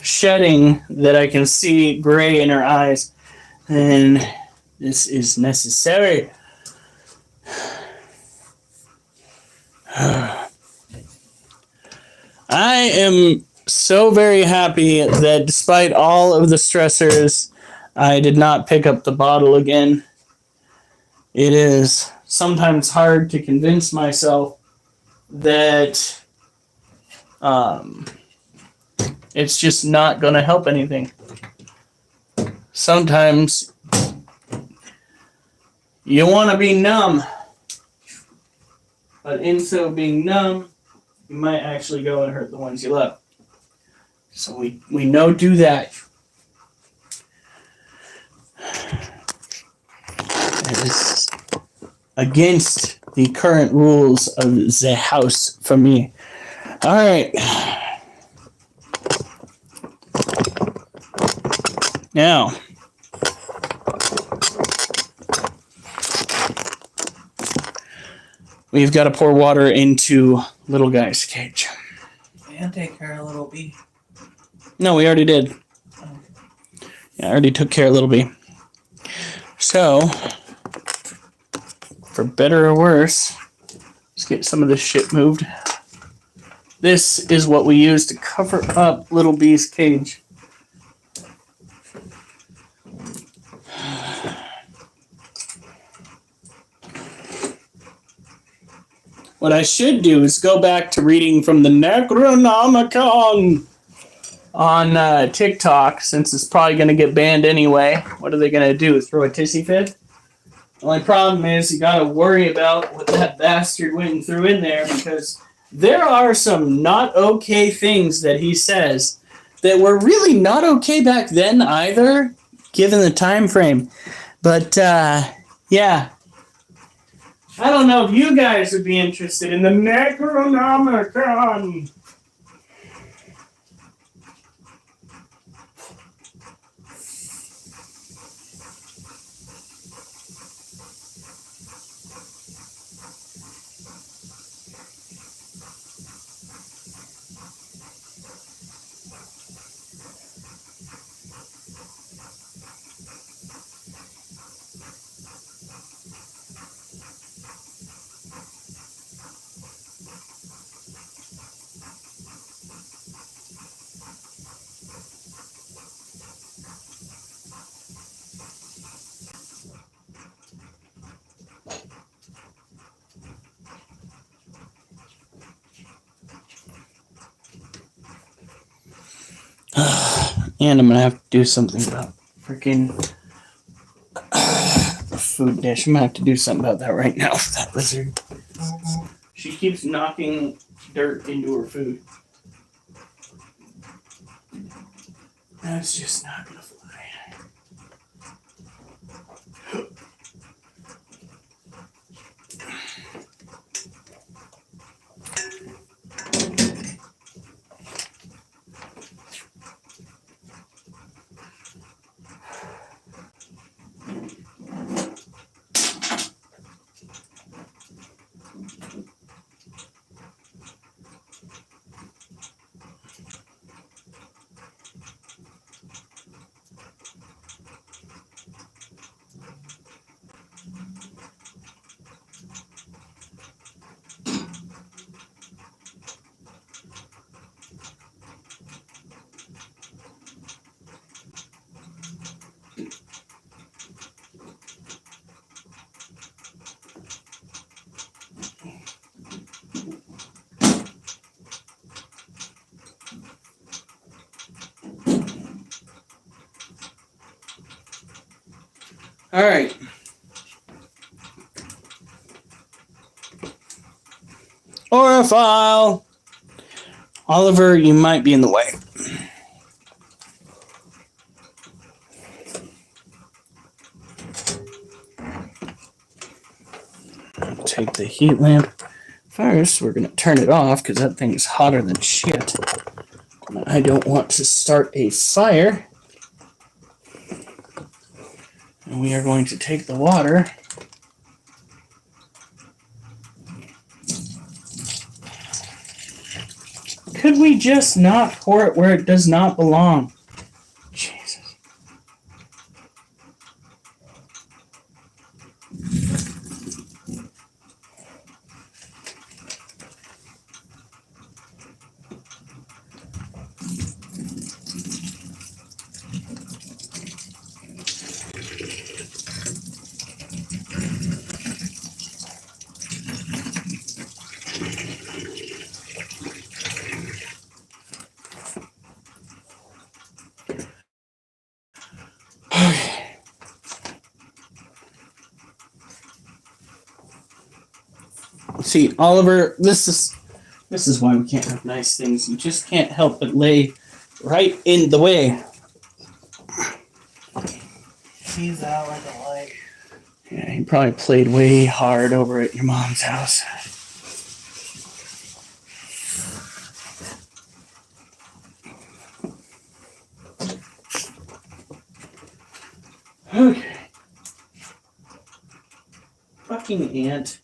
A: shedding that I can see gray in her eyes, then this is necessary. I am so very happy that despite all of the stressors, I did not pick up the bottle again. It is sometimes hard to convince myself that it's just not going to help anything. Sometimes you want to be numb, but in so being numb, you might actually go and hurt the ones you love. So we know do that. It is against the current rules of the house for me. All right. Now, we've got to pour water into little guy's cage.
B: And take care of little B.
A: No, we already did. Yeah, I already took care of little B. So, for better or worse, let's get some of this shit moved. This is what we use to cover up little B's cage. What I should do is go back to reading from the Necronomicon on TikTok, since it's probably going to get banned anyway. What are they going to do? Throw a tissy fit? The only problem is you got to worry about what that bastard went and threw in there, because there are some not okay things that he says that were really not okay back then either, given the time frame. But, yeah. I don't know if you guys would be interested in the Necronomicon. And I'm going to have to do something about freaking food dish. I'm going to have to do something about that right now for that lizard. She keeps knocking dirt into her food. That's just not going to fly. All right. Orophile. Oliver, you might be in the way. Take the heat lamp. First, we're going to turn it off because that thing is hotter than shit. I don't want to start a fire. And we are going to take the water. Could we just not pour it where it does not belong? Jesus. See, Oliver, this is why we can't have nice things. You just can't help but lay right in the way.
B: He's out like a light.
A: Yeah, he probably played way hard over at your mom's house. Okay. Fucking ant.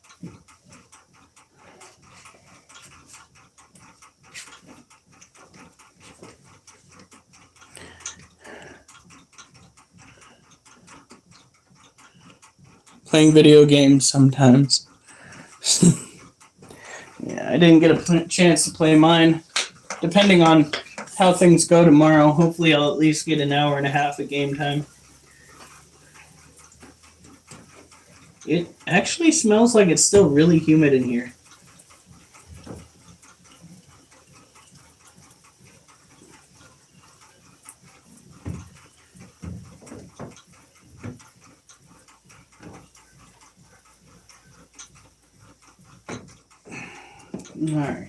A: Playing video games sometimes. Yeah, I didn't get a chance to play mine. Depending on how things go tomorrow, hopefully I'll at least get an hour and a half of game time. It actually smells like it's still really humid in here. All right.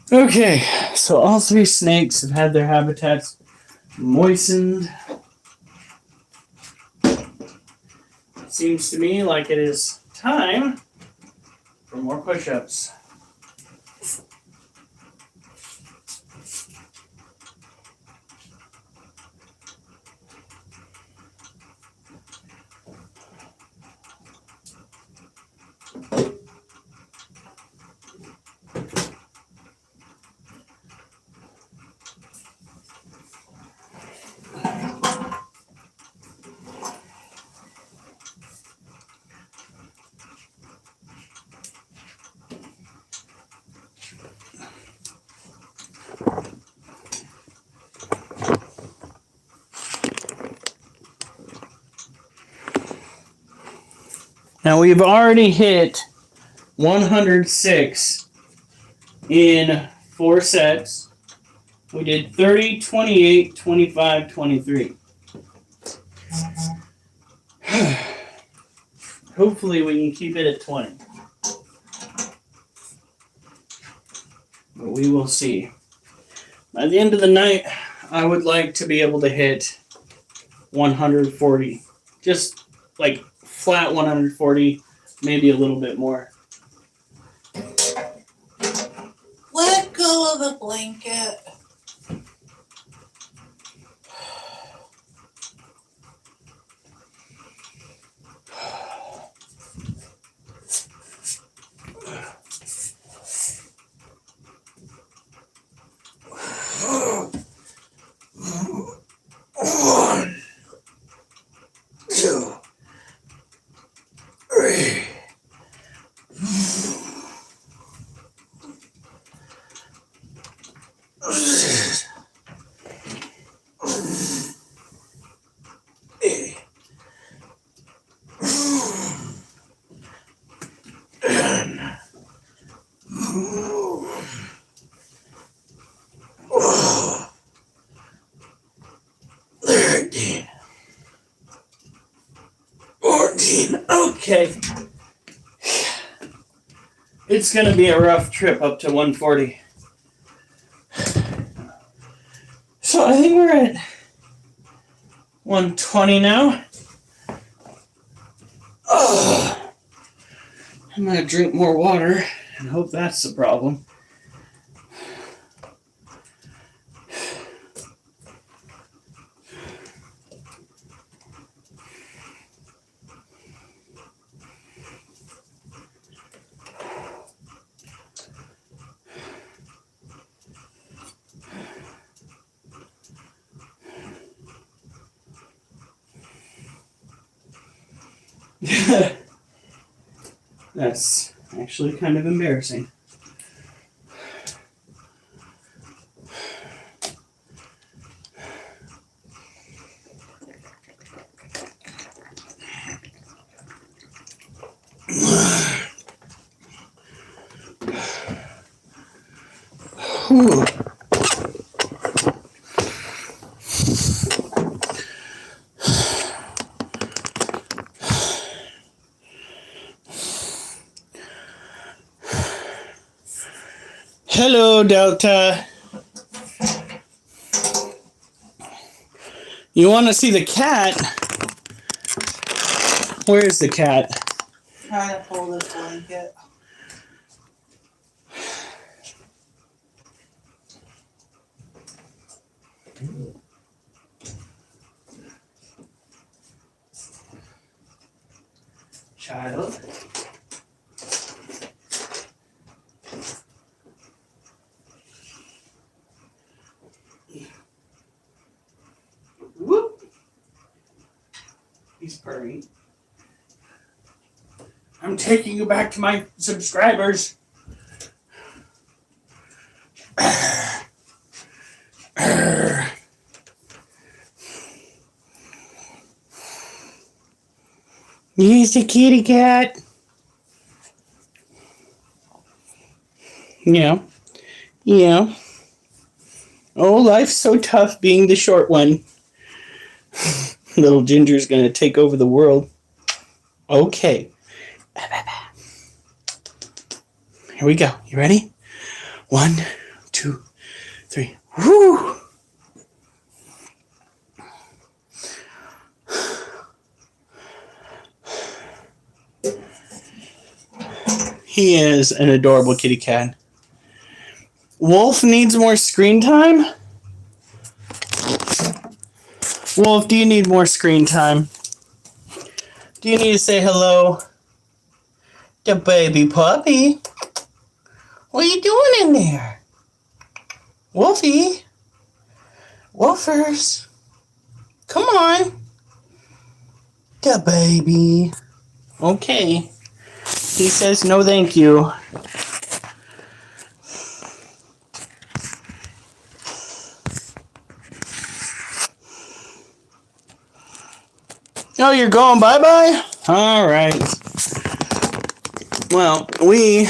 A: Okay, so all three snakes have had their habitats moistened. Seems to me like it is time for more push-ups. Now we've already hit 106 in 4 sets. We did 30, 28, 25, 23. Hopefully we can keep it at 20. But we will see. By the end of the night, I would like to be able to hit 140. Just like flat 140, maybe a little bit more.
B: Let go of the blanket. Okay. It's going to be a rough trip up to 140. So I think we're at 120 now. I'm going to drink more water and hope that's the problem. That's actually kind of embarrassing.
A: Hello, Delta. You want to see the cat? Where's the cat?
B: Try to pull this blanket.
A: Child. Whoop. He's purring. I'm taking you back to my subscribers. He's a kitty cat. Yeah. Yeah. Oh, life's so tough being the short one. Little Ginger's gonna take over the world. Okay. Here we go. You ready? 1, 2, 3. Woo! He is an adorable kitty cat. Wolf needs more screen time? Wolf, do you need more screen time? Do you need to say hello? The baby puppy. What are you doing in there? Wolfie? Wolfers? Come on. The baby. Okay. He says no thank you. Oh, you're going bye-bye? All right. Well, we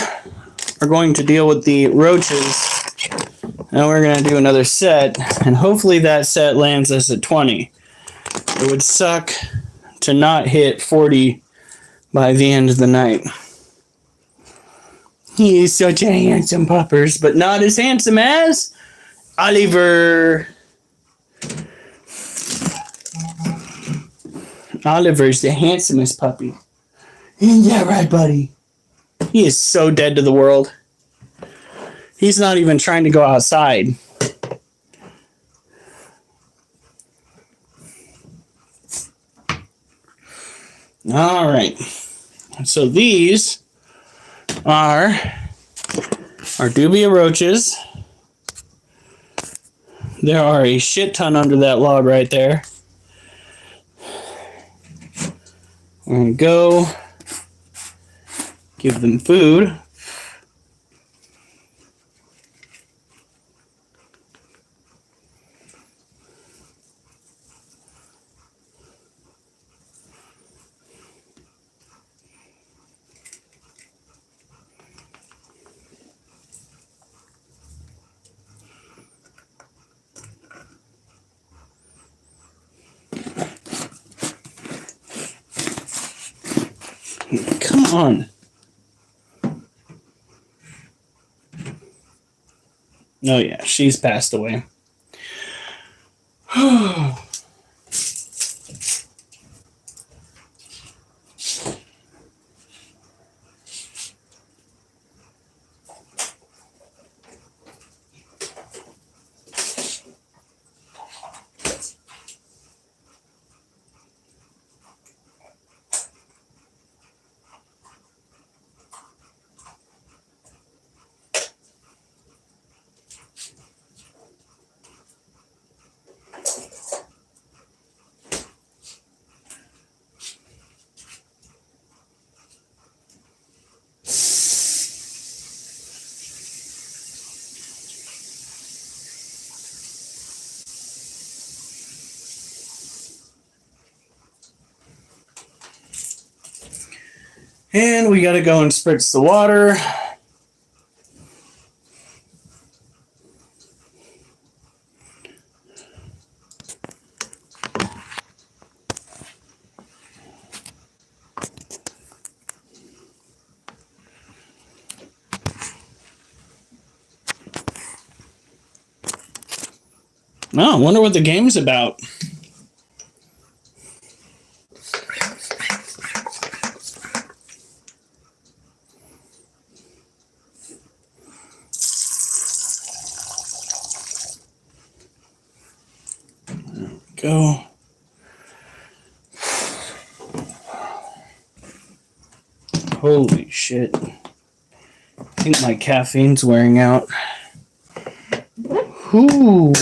A: are going to deal with the roaches. And we're going to do another set. And hopefully that set lands us at 20. It would suck to not hit 40 by the end of the night. He is such a handsome puppers, but not as handsome as Oliver. Oliver's the handsomest puppy. Isn't that right, buddy? He is so dead to the world. He's not even trying to go outside. All right. So these are our dubia roaches. There are a shit ton under that log right there. We're going to go give them food. Come on. Oh yeah, she's passed away. And we gotta go and spritz the water. Oh, I wonder what the game's about. Go. Holy shit. I think my caffeine's wearing out. Ooh.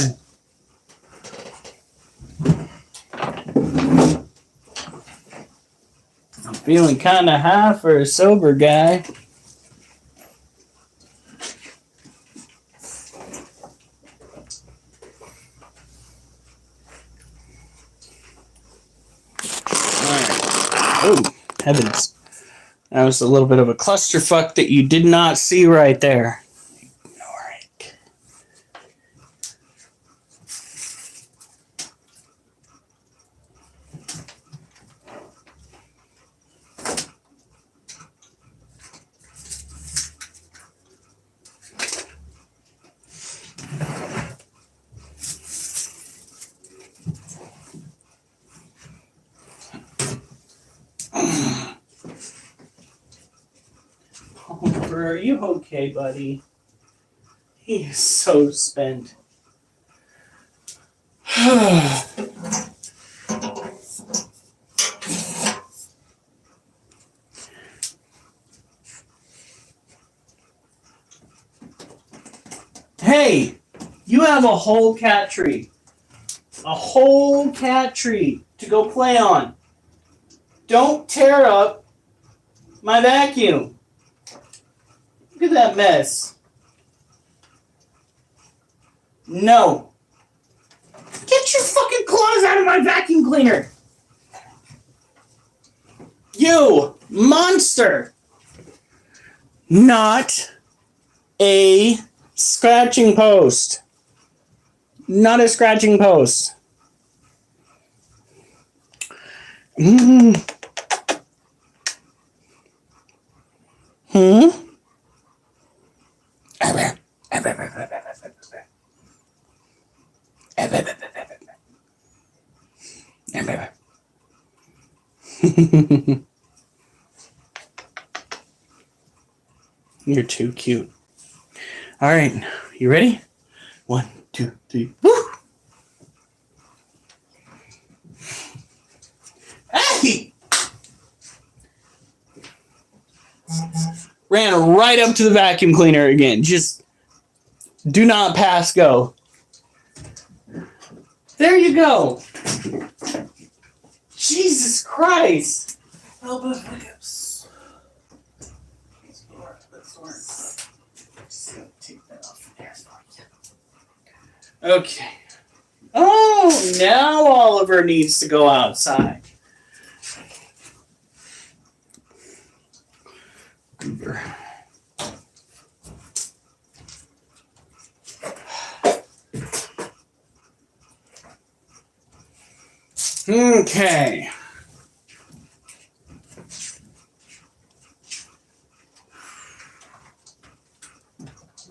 A: I'm feeling kind of high for a sober guy. Oh, heavens. That was a little bit of a clusterfuck that you did not see right there. Ignore it. Oliver, are you okay, buddy? He is so spent. Hey, you have a whole cat tree. A whole cat tree to go play on. Don't tear up my vacuum. Look at that mess. No. Get your fucking claws out of my vacuum cleaner. You monster. Not a scratching post. Not a scratching post. Hmm? You're too cute. All right, you ready? 1, 2, 3. Woo! Hey! Ran right up to the vacuum cleaner again. Just do not pass go. There you go. Jesus Christ.
B: Elbow hiccups.
A: Okay. Oh, now Oliver needs to go outside. Goober. Okay.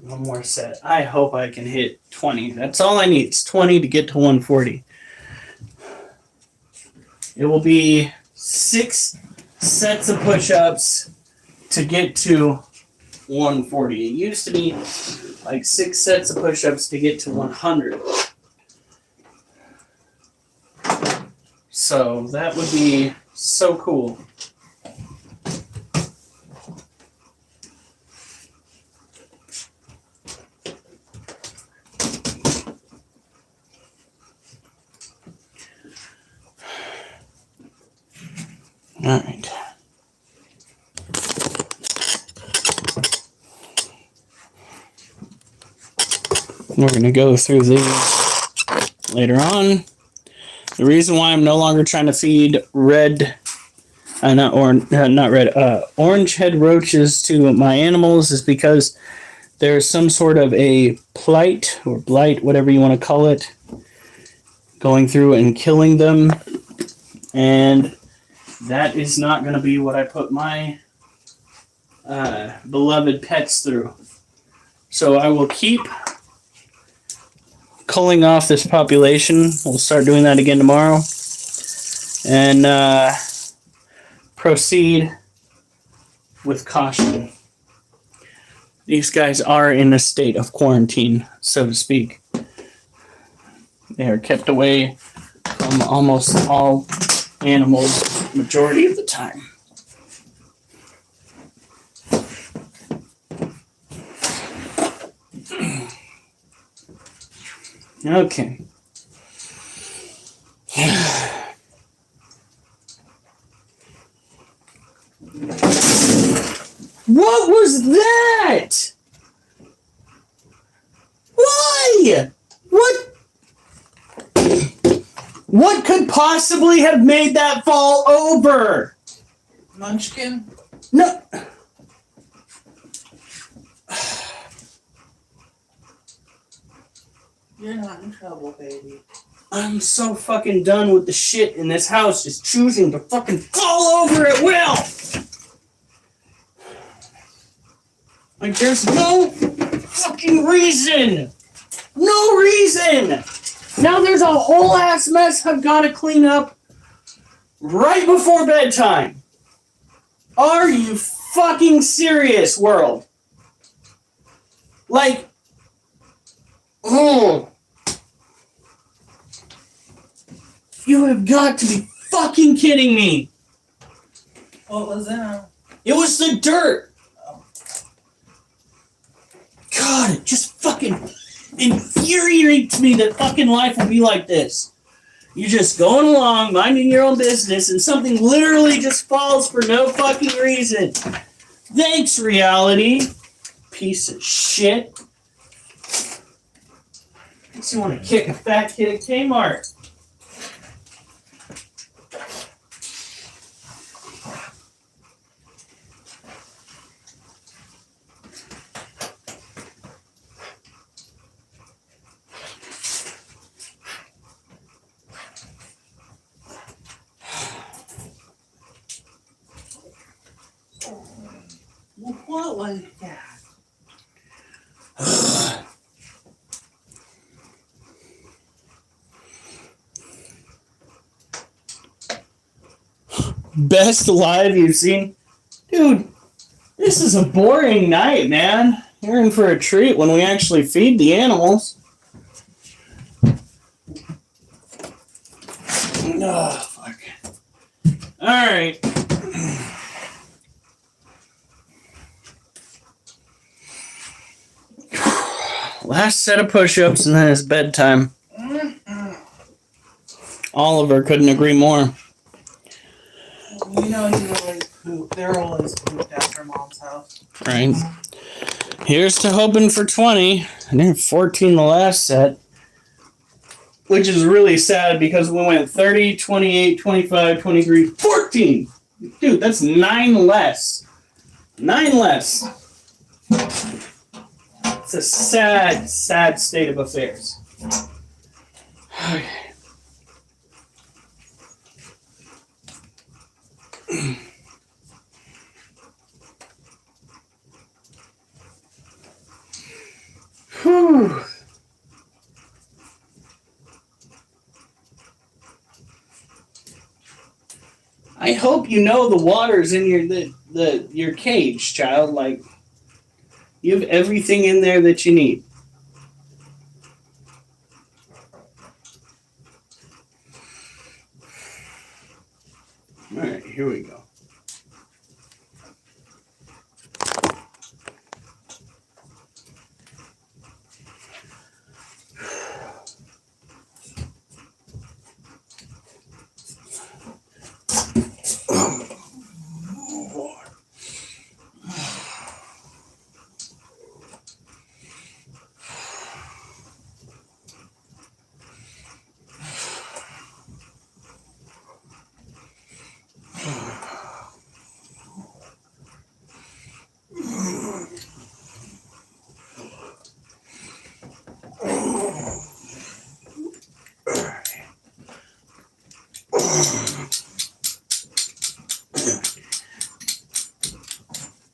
A: One more set. I hope I can hit 20. That's all I need. It's 20 to get to 140. It will be 6 sets of push-ups to get to 140. It used to be like 6 sets of push-ups to get to 100. So that would be so cool. All right. We're going to go through these later on. The reason why I'm no longer trying to feed orange head roaches to my animals is because there's some sort of a plight or blight, whatever you want to call it, going through and killing them. And that is not going to be what I put my beloved pets through. So I will keep culling off this population. We'll start doing that again tomorrow. And proceed with caution. These guys are in a state of quarantine, so to speak. They are kept away from almost all animals majority of the time. Okay. What was that? Why? What could possibly have made that fall over?
B: Munchkin?
A: No.
B: You're not in trouble, baby.
A: I'm so fucking done with the shit in this house just choosing to fucking fall over at will. Like, there's no fucking reason. No reason. Now there's a whole ass mess I've got to clean up right before bedtime. Are you fucking serious, world? Like, you have got to be fucking kidding me.
B: What was that?
A: It was the dirt. God, it just fucking infuriates me that fucking life will be like this. You're just going along, minding your own business, and something literally just falls for no fucking reason. Thanks, reality. Piece of shit. Makes you want to kick a fat kid at Kmart.
B: What was that?
A: Best live you've seen? Dude, this is a boring night, man. You're in for a treat when we actually feed the animals. Oh, fuck. Alright. Last set of push-ups and then it's bedtime. Oliver couldn't agree more.
B: You know you always poop. They're always pooped after mom's house.
A: Right. Here's to hoping for 20. I did 14 the last set. Which is really sad because we went 30, 28, 25, 23, 14! Dude, that's 9 less. 9 less. It's a sad, sad state of affairs. Okay. Whew. I hope you know the water's in your cage, child. Like, you have everything in there that you need. All right, here we go.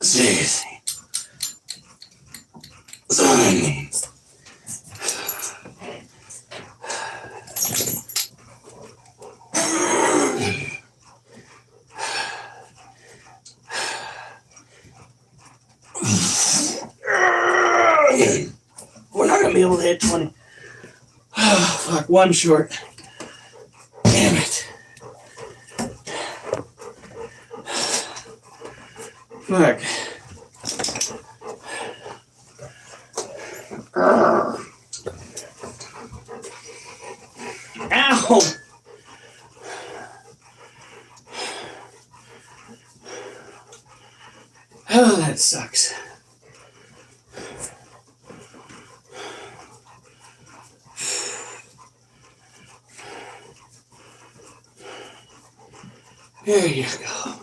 A: Seriously. be able to hit 20. Oh, fuck. One short. Damn it. Fuck. Ow! Oh, that sucks. There you go.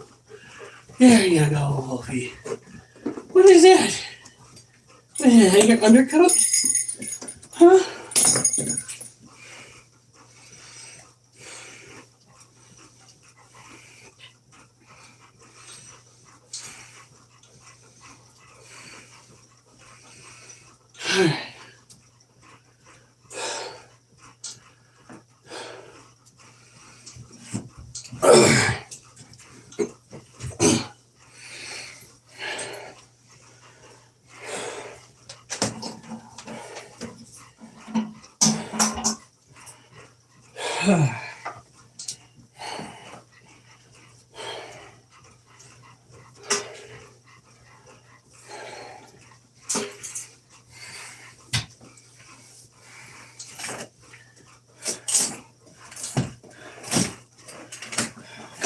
A: There you go, Wolfie. What is that? What is that, your undercoat? Huh?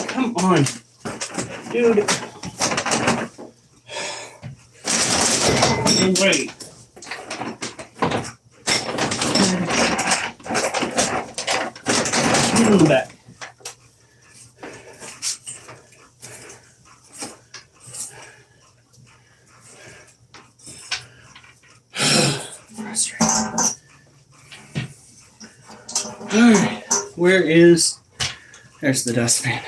A: Come on, dude. Wait. Get in the back. Alright, where is... There's the dustpan.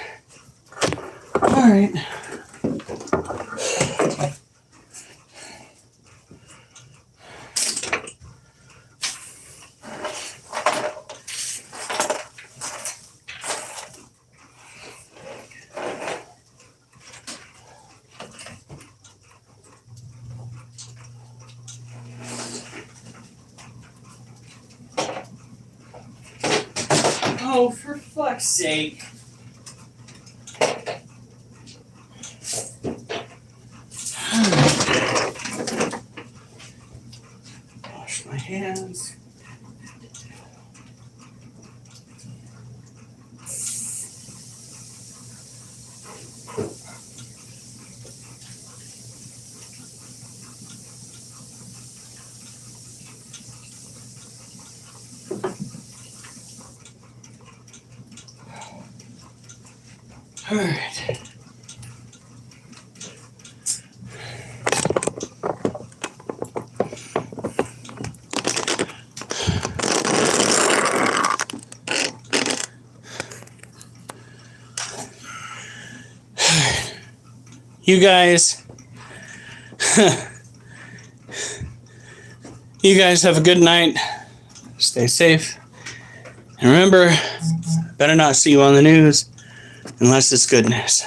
A: Alright. Oh, for fuck's sake. Wash my hands. All right. You guys, you guys have a good night. Stay safe. And remember, better not see you on the news unless it's good news.